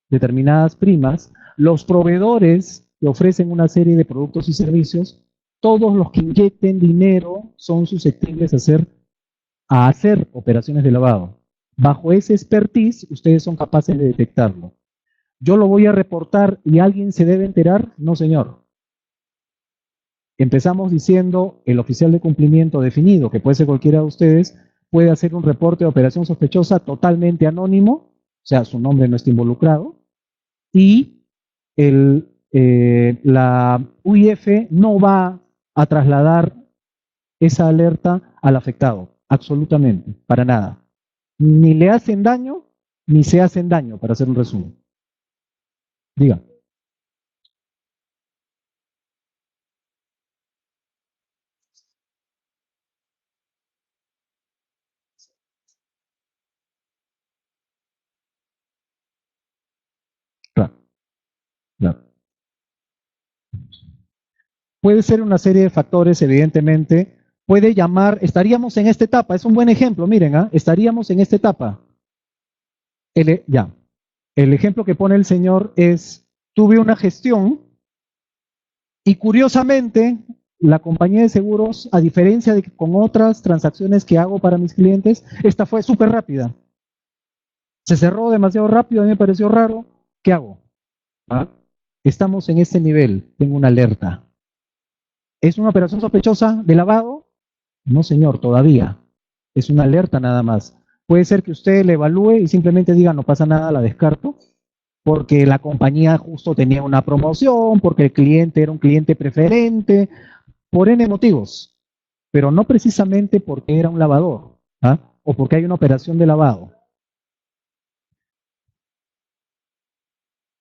determinadas primas, los proveedores que ofrecen una serie de productos y servicios, todos los que inyecten dinero son susceptibles a hacer operaciones de lavado. Bajo ese expertise, ustedes son capaces de detectarlo. ¿Yo lo voy a reportar y alguien se debe enterar? No, señor. Empezamos diciendo, el oficial de cumplimiento definido, que puede ser cualquiera de ustedes, puede hacer un reporte de operación sospechosa totalmente anónimo, o sea, su nombre no está involucrado, y la UIF no va a trasladar esa alerta al afectado, absolutamente, para nada. Ni le hacen daño, ni se hacen daño, para hacer un resumen. Diga. Claro, claro. Puede ser una serie de factores, evidentemente. Puede llamar, estaríamos en esta etapa, es un buen ejemplo, miren, estaríamos en esta etapa. El ejemplo que pone el señor es, tuve una gestión y curiosamente la compañía de seguros, a diferencia de que con otras transacciones que hago para mis clientes, esta fue súper rápida. Se cerró demasiado rápido, a mí me pareció raro. ¿Qué hago? Estamos en este nivel, tengo una alerta. ¿Es una operación sospechosa de lavado? No, señor, todavía. Es una alerta nada más. Puede ser que usted le evalúe y simplemente diga, no pasa nada, la descarto, porque la compañía justo tenía una promoción, porque el cliente era un cliente preferente, por N motivos, pero no precisamente porque era un lavador, o porque hay una operación de lavado.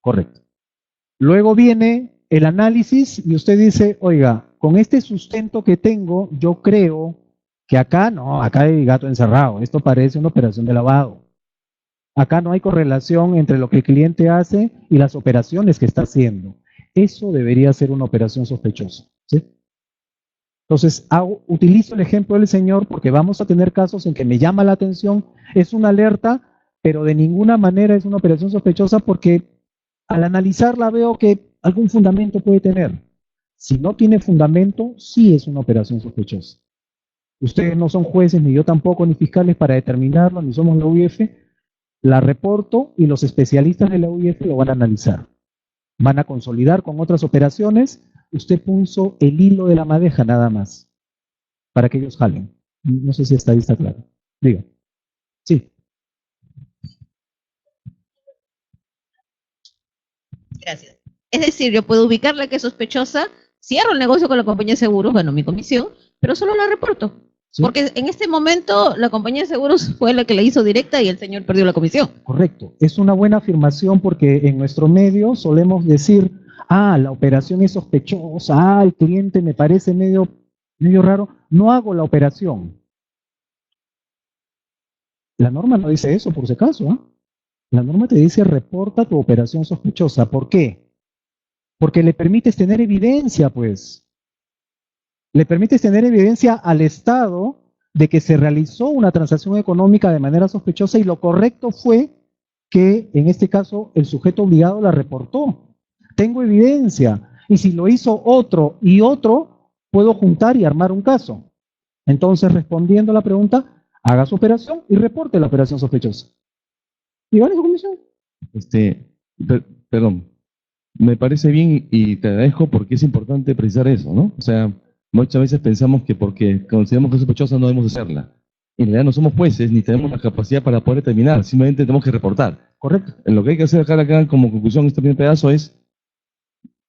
Correcto. Luego viene el análisis y usted dice, oiga, con este sustento que tengo, yo creo que acá no, acá hay gato encerrado, esto parece una operación de lavado. Acá no hay correlación entre lo que el cliente hace y las operaciones que está haciendo. Eso debería ser una operación sospechosa, ¿sí? Entonces, utilizo el ejemplo del señor porque vamos a tener casos en que me llama la atención, es una alerta, pero de ninguna manera es una operación sospechosa porque al analizarla veo que algún fundamento puede tener. Si no tiene fundamento, sí es una operación sospechosa. Ustedes no son jueces, ni yo tampoco, ni fiscales para determinarlo, ni somos la UIF. La reporto y los especialistas de la UIF lo van a analizar. Van a consolidar con otras operaciones. Usted puso el hilo de la madeja nada más, para que ellos jalen. No sé si está ahí, está claro. Diga. Sí. Gracias. Es decir, yo puedo ubicarla que es sospechosa, cierro el negocio con la compañía de seguros, bueno, mi comisión, pero solo la reporto. ¿Sí? Porque en este momento la compañía de seguros fue la que la hizo directa y el señor perdió la comisión. Correcto. Es una buena afirmación porque en nuestro medio solemos decir, la operación es sospechosa, el cliente me parece medio raro, no hago la operación. La norma no dice eso, por si acaso, ¿eh? La norma te dice reporta tu operación sospechosa. ¿Por qué? Porque le permites tener evidencia, pues. Le permites tener evidencia al Estado de que se realizó una transacción económica de manera sospechosa y lo correcto fue que, en este caso, el sujeto obligado la reportó. Tengo evidencia. Y si lo hizo otro y otro, puedo juntar y armar un caso. Entonces, respondiendo a la pregunta, haga su operación y reporte la operación sospechosa. ¿Y vale su comisión? Perdón, me parece bien y te agradezco porque es importante precisar eso, ¿no? O sea, muchas veces pensamos que porque consideramos que es sospechosa no debemos hacerla. En realidad no somos jueces ni tenemos la capacidad para poder determinar, simplemente tenemos que reportar. Correcto. Lo que hay que hacer acá como conclusión, este primer pedazo es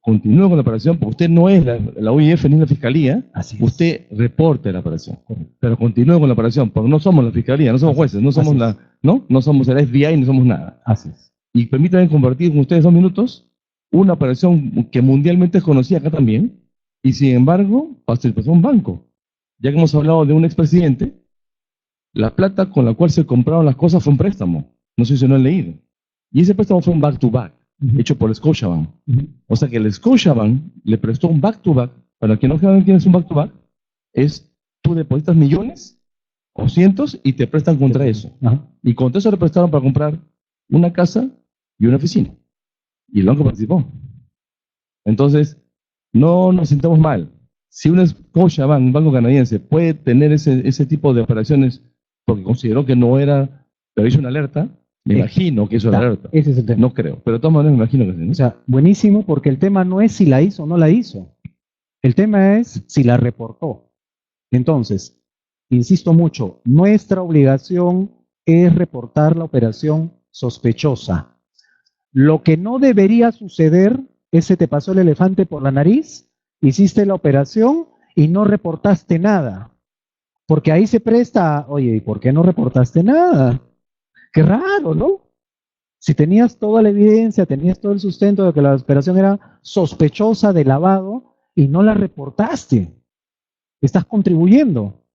continúe con la operación, porque usted no es la UIF ni la Fiscalía, usted reporte la operación. Pero continúe con la operación, porque no somos la Fiscalía, no somos jueces, no somos no somos el FBI, no somos nada. Así es. Y permítanme compartir con ustedes 2 minutos una operación que mundialmente es conocida acá también, y sin embargo, pasó a un banco. Ya que hemos hablado de un expresidente, la plata con la cual se compraron las cosas fue un préstamo. No sé si no han leído. Y ese préstamo fue un back-to-back. Hecho por el Scotiabank. O sea que el Scotiabank le prestó un back-to-back. Para quien no saben quién es un back-to-back, es tú depositas millones o cientos y te prestan contra eso. Y contra eso le prestaron para comprar una casa y una oficina. Y el banco participó. Entonces, no nos sintamos mal. Si un Scotiabank, un banco canadiense, puede tener ese tipo de operaciones porque consideró que no era, pero hizo una alerta, me imagino que eso era alerta. Ese es el tema. No creo, pero de todas maneras me imagino que sí, ¿no? O sea, buenísimo, porque el tema no es si la hizo o no la hizo. El tema es si la reportó. Entonces, insisto mucho, nuestra obligación es reportar la operación sospechosa. Lo que no debería suceder es se te pasó el elefante por la nariz, hiciste la operación y no reportaste nada. Porque ahí se presta, oye, ¿y por qué no reportaste nada? Qué raro, ¿no? Si tenías toda la evidencia, tenías todo el sustento de que la operación era sospechosa de lavado y no la reportaste, estás contribuyendo.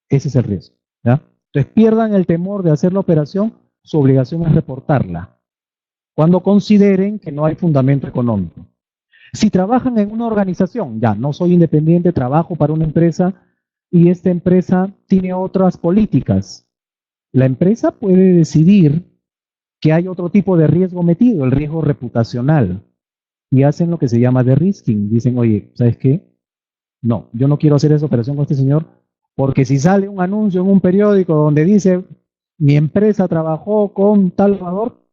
Ese es el riesgo, ¿ya? Entonces pierdan el temor de hacer la operación, su obligación es reportarla. Cuando consideren que no hay fundamento económico. Si trabajan en una organización, ya, no soy independiente, trabajo para una empresa y esta empresa tiene otras políticas. La empresa puede decidir que hay otro tipo de riesgo metido, el riesgo reputacional, y hacen lo que se llama de-risking. Dicen, oye, ¿sabes qué? No, yo no quiero hacer esa operación con este señor, porque si sale un anuncio en un periódico donde dice, mi empresa trabajó con tal jugador,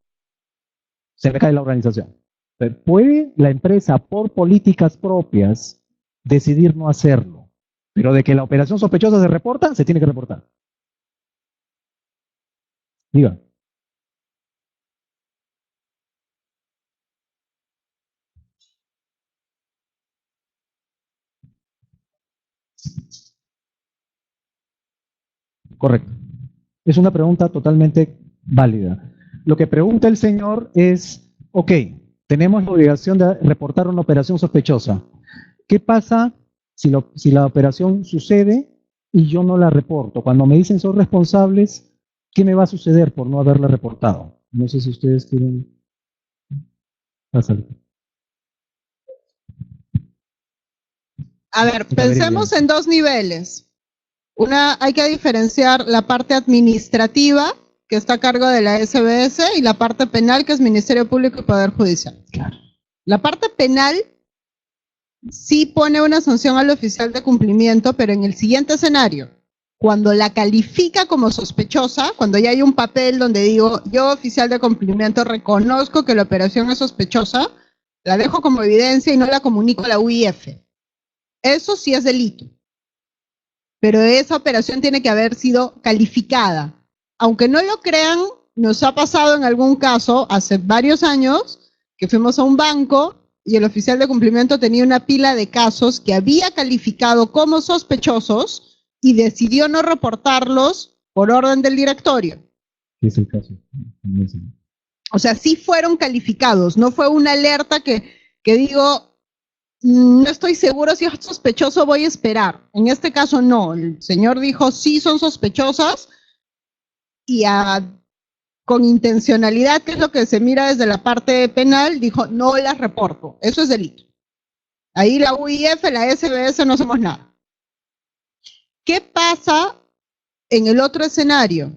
se me cae la organización. Pero puede la empresa, por políticas propias, decidir no hacerlo, pero de que la operación sospechosa se reporta, se tiene que reportar. Diga. Correcto. Es una pregunta totalmente válida. Lo que pregunta el señor es, ok, tenemos la obligación de reportar una operación sospechosa. ¿Qué pasa si la operación sucede y yo no la reporto? Cuando me dicen son responsables, ¿qué me va a suceder por no haberla reportado? No sé si ustedes quieren... Pásale. A ver, pensemos en dos niveles. Hay que diferenciar la parte administrativa, que está a cargo de la SBS, y la parte penal, que es Ministerio Público y Poder Judicial. Claro. La parte penal sí pone una sanción al oficial de cumplimiento, pero en el siguiente escenario, cuando la califica como sospechosa, cuando ya hay un papel donde digo, yo oficial de cumplimiento reconozco que la operación es sospechosa, la dejo como evidencia y no la comunico a la UIF. Eso sí es delito. Pero esa operación tiene que haber sido calificada. Aunque no lo crean, nos ha pasado en algún caso, hace varios años, que fuimos a un banco y el oficial de cumplimiento tenía una pila de casos que había calificado como sospechosos y decidió no reportarlos por orden del directorio. ¿Qué es el caso? O sea, sí fueron calificados, no fue una alerta que digo, no estoy seguro si es sospechoso, voy a esperar. En este caso no, el señor dijo sí son sospechosas y con intencionalidad, que es lo que se mira desde la parte penal, dijo no las reporto, eso es delito. Ahí la UIF, la SBS no hacemos nada. ¿Qué pasa en el otro escenario?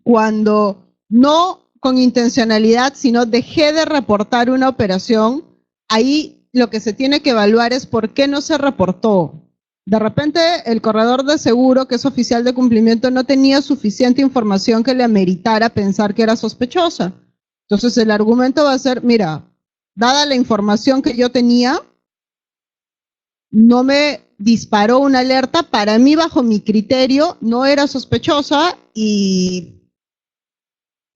Cuando no con intencionalidad, sino dejé de reportar una operación, ahí lo que se tiene que evaluar es por qué no se reportó. De repente el corredor de seguro, que es oficial de cumplimiento, no tenía suficiente información que le ameritara pensar que era sospechosa. Entonces el argumento va a ser, mira, dada la información que yo tenía, no me disparó una alerta, para mí bajo mi criterio no era sospechosa y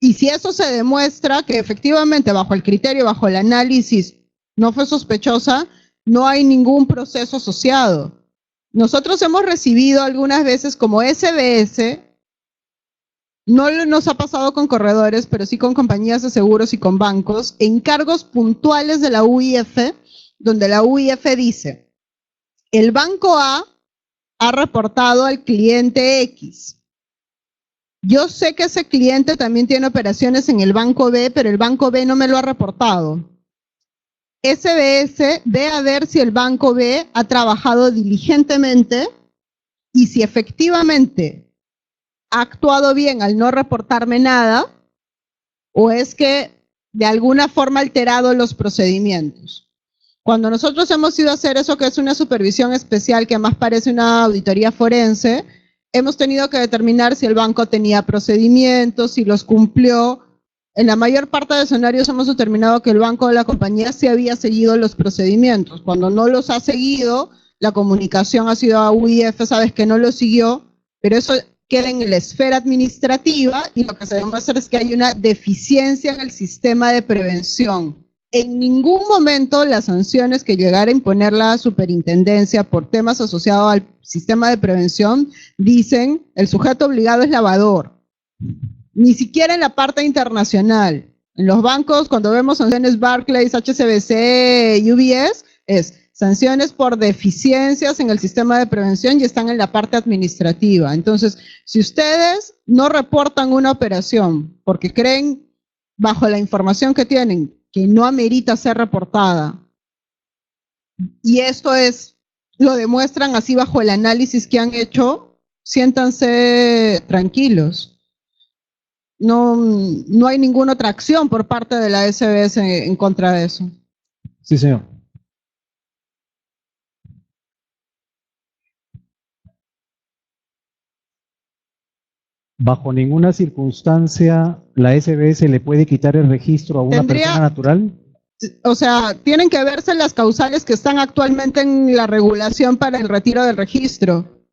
si eso se demuestra que efectivamente bajo el criterio, bajo el análisis no fue sospechosa, no hay ningún proceso asociado. Nosotros hemos recibido algunas veces como SBS, no nos ha pasado con corredores, pero sí con compañías de seguros y con bancos, encargos puntuales de la UIF, donde la UIF dice, el banco A ha reportado al cliente X. Yo sé que ese cliente también tiene operaciones en el banco B, pero el banco B no me lo ha reportado. SBS ve a ver si el banco B ha trabajado diligentemente y si efectivamente ha actuado bien al no reportarme nada o es que de alguna forma ha alterado los procedimientos. Cuando nosotros hemos ido a hacer eso, que es una supervisión especial que más parece una auditoría forense, hemos tenido que determinar si el banco tenía procedimientos, si los cumplió. En la mayor parte de escenarios hemos determinado que el banco de la compañía sí había seguido los procedimientos. Cuando no los ha seguido, la comunicación ha sido a UIF, sabes que no lo siguió, pero eso queda en la esfera administrativa y lo que se demuestra es que hay una deficiencia en el sistema de prevención. En ningún momento las sanciones que llegara a imponer la superintendencia por temas asociados al sistema de prevención dicen el sujeto obligado es lavador. Ni siquiera en la parte internacional. En los bancos, cuando vemos sanciones Barclays, HSBC, UBS, es sanciones por deficiencias en el sistema de prevención y están en la parte administrativa. Entonces, si ustedes no reportan una operación porque creen, bajo la información que tienen, que no amerita ser reportada, y esto lo demuestran así bajo el análisis que han hecho, siéntanse tranquilos. No hay ninguna otra acción por parte de la SBS en contra de eso. Sí, señor. Bajo ninguna circunstancia la SBS le puede quitar el registro a una persona natural. O sea, tienen que verse las causales que están actualmente en la regulación para el retiro del registro.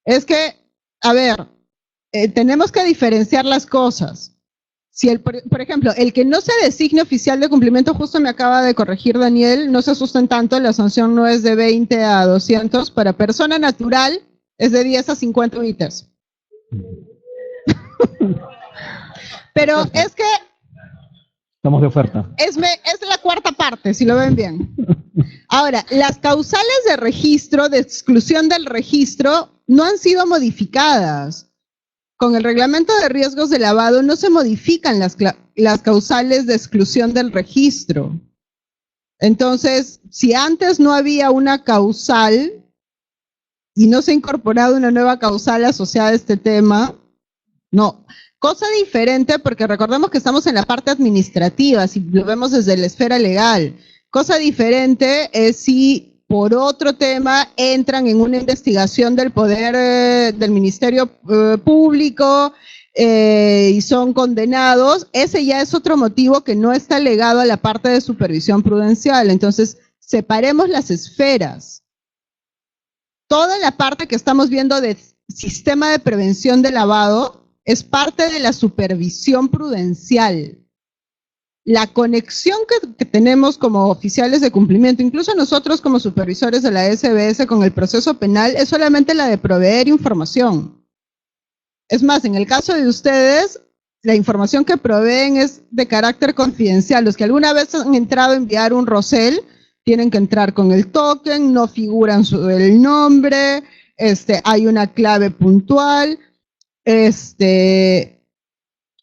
Es que, a ver, tenemos que diferenciar las cosas. Si por ejemplo, el que no se designe oficial de cumplimiento, justo me acaba de corregir Daniel, no se asusten tanto, la sanción no es de 20 a 200, para persona natural es de 10 a 50 UITs. Pero es que Estamos de oferta. Es la cuarta parte, si lo ven bien. Ahora, las causales de registro, de exclusión del registro, no han sido modificadas. Con el reglamento de riesgos de lavado no se modifican las causales de exclusión del registro. Entonces, si antes no había una causal y no se ha incorporado una nueva causal asociada a este tema, no. Cosa diferente, porque recordemos que estamos en la parte administrativa, si lo vemos desde la esfera legal. Cosa diferente es si por otro tema entran en una investigación del poder del Ministerio Público y son condenados. Ese ya es otro motivo que no está legado a la parte de supervisión prudencial. Entonces, separemos las esferas. Toda la parte que estamos viendo de sistema de prevención de lavado es parte de la supervisión prudencial. La conexión que tenemos como oficiales de cumplimiento, incluso nosotros como supervisores de la SBS con el proceso penal, es solamente la de proveer información. Es más, en el caso de ustedes, la información que proveen es de carácter confidencial. Los que alguna vez han entrado a enviar un ROCEL, tienen que entrar con el token, no figuran el nombre, hay una clave puntual.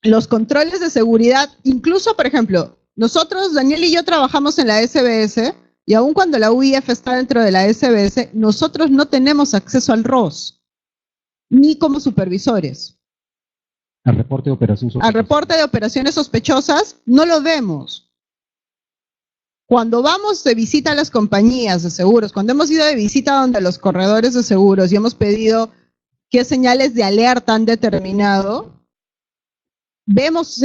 Los controles de seguridad, incluso, por ejemplo, nosotros, Daniel y yo trabajamos en la SBS y aun cuando la UIF está dentro de la SBS, nosotros no tenemos acceso al ROS, ni como supervisores. Al reporte de operaciones sospechosas. Al reporte de operaciones sospechosas no lo vemos. Cuando vamos de visita a las compañías de seguros, cuando hemos ido de visita donde los corredores de seguros y hemos pedido qué señales de alerta han determinado, vemos,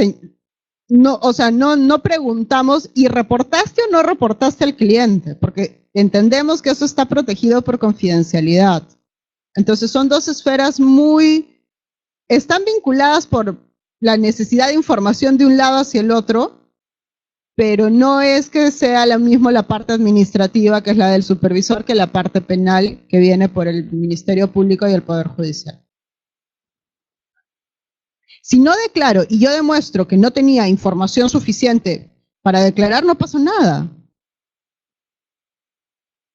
no preguntamos, ¿y reportaste o no reportaste al cliente? Porque entendemos que eso está protegido por confidencialidad. Entonces son dos esferas están vinculadas por la necesidad de información de un lado hacia el otro, pero no es que sea lo mismo la parte administrativa, que es la del supervisor, que la parte penal que viene por el Ministerio Público y el Poder Judicial. Si no declaro y yo demuestro que no tenía información suficiente para declarar, no pasó nada.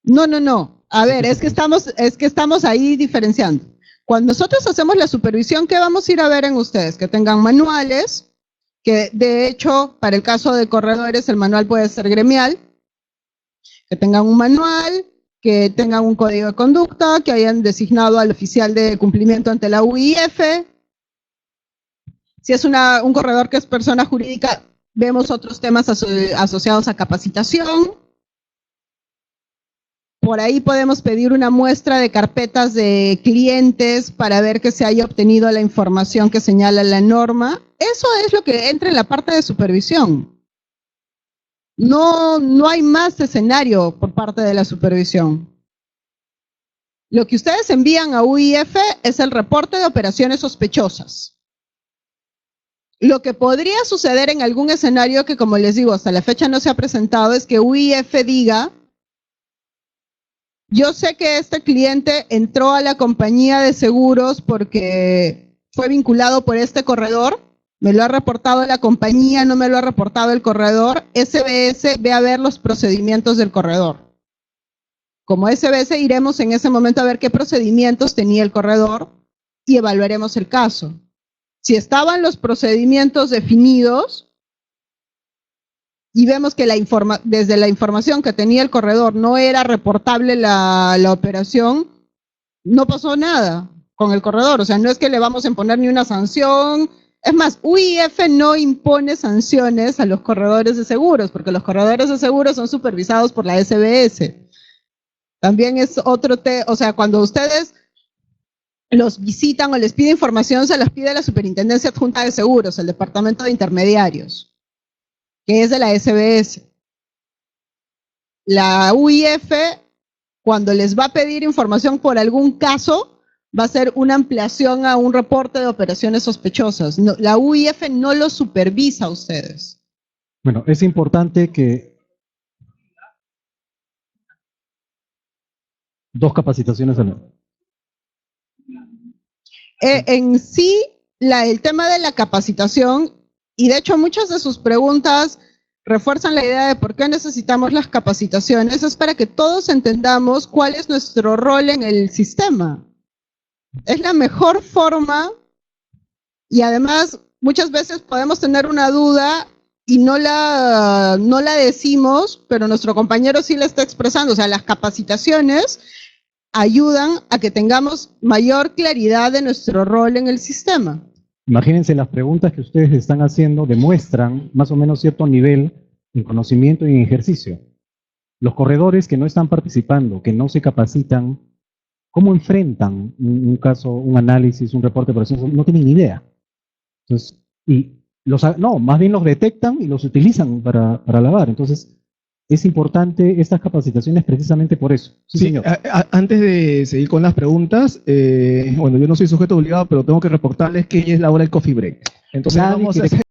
No. A ver, es que estamos ahí diferenciando. Cuando nosotros hacemos la supervisión, ¿qué vamos a ir a ver en ustedes? Que tengan manuales, que de hecho, para el caso de corredores, el manual puede ser gremial, que tengan un manual, que tengan un código de conducta, que hayan designado al oficial de cumplimiento ante la UIF. Si es un corredor que es persona jurídica, vemos otros temas asociados a capacitación. Por ahí podemos pedir una muestra de carpetas de clientes para ver que se haya obtenido la información que señala la norma. Eso es lo que entra en la parte de supervisión. No hay más escenario por parte de la supervisión. Lo que ustedes envían a UIF es el reporte de operaciones sospechosas. Lo que podría suceder en algún escenario que, como les digo, hasta la fecha no se ha presentado, es que UIF diga: yo sé que este cliente entró a la compañía de seguros porque fue vinculado por este corredor, me lo ha reportado la compañía, no me lo ha reportado el corredor. SBS ve a ver los procedimientos del corredor. Como SBS iremos en ese momento a ver qué procedimientos tenía el corredor y evaluaremos el caso. Si estaban los procedimientos definidos y vemos que desde la información que tenía el corredor no era reportable la operación, no pasó nada con el corredor. O sea, no es que le vamos a imponer ni una sanción. Es más, UIF no impone sanciones a los corredores de seguros, porque los corredores de seguros son supervisados por la SBS. También es otro o sea, cuando ustedes los visitan o les pide información, se las pide la Superintendencia Adjunta de Seguros, el Departamento de Intermediarios, que es de la SBS. La UIF, cuando les va a pedir información por algún caso, va a ser una ampliación a un reporte de operaciones sospechosas. No, la UIF no lo supervisa a ustedes. Bueno, es importante que 2 capacitaciones al año. En sí, el tema de la capacitación, y de hecho muchas de sus preguntas refuerzan la idea de por qué necesitamos las capacitaciones, es para que todos entendamos cuál es nuestro rol en el sistema. Es la mejor forma y además muchas veces podemos tener una duda y no la decimos, pero nuestro compañero sí la está expresando. O sea, las capacitaciones ayudan a que tengamos mayor claridad de nuestro rol en el sistema. Imagínense, las preguntas que ustedes están haciendo demuestran más o menos cierto nivel en conocimiento y en ejercicio. Los corredores que no están participando, que no se capacitan, ¿cómo enfrentan un caso, un análisis, un reporte de operaciones? No tienen ni idea. Entonces, más bien los detectan y los utilizan para lavar. Entonces, es importante estas capacitaciones precisamente por eso. Sí, señor. Antes de seguir con las preguntas, bueno, yo no soy sujeto obligado, pero tengo que reportarles que ya es la hora del coffee break. Entonces Nadie vamos a quiere- hacer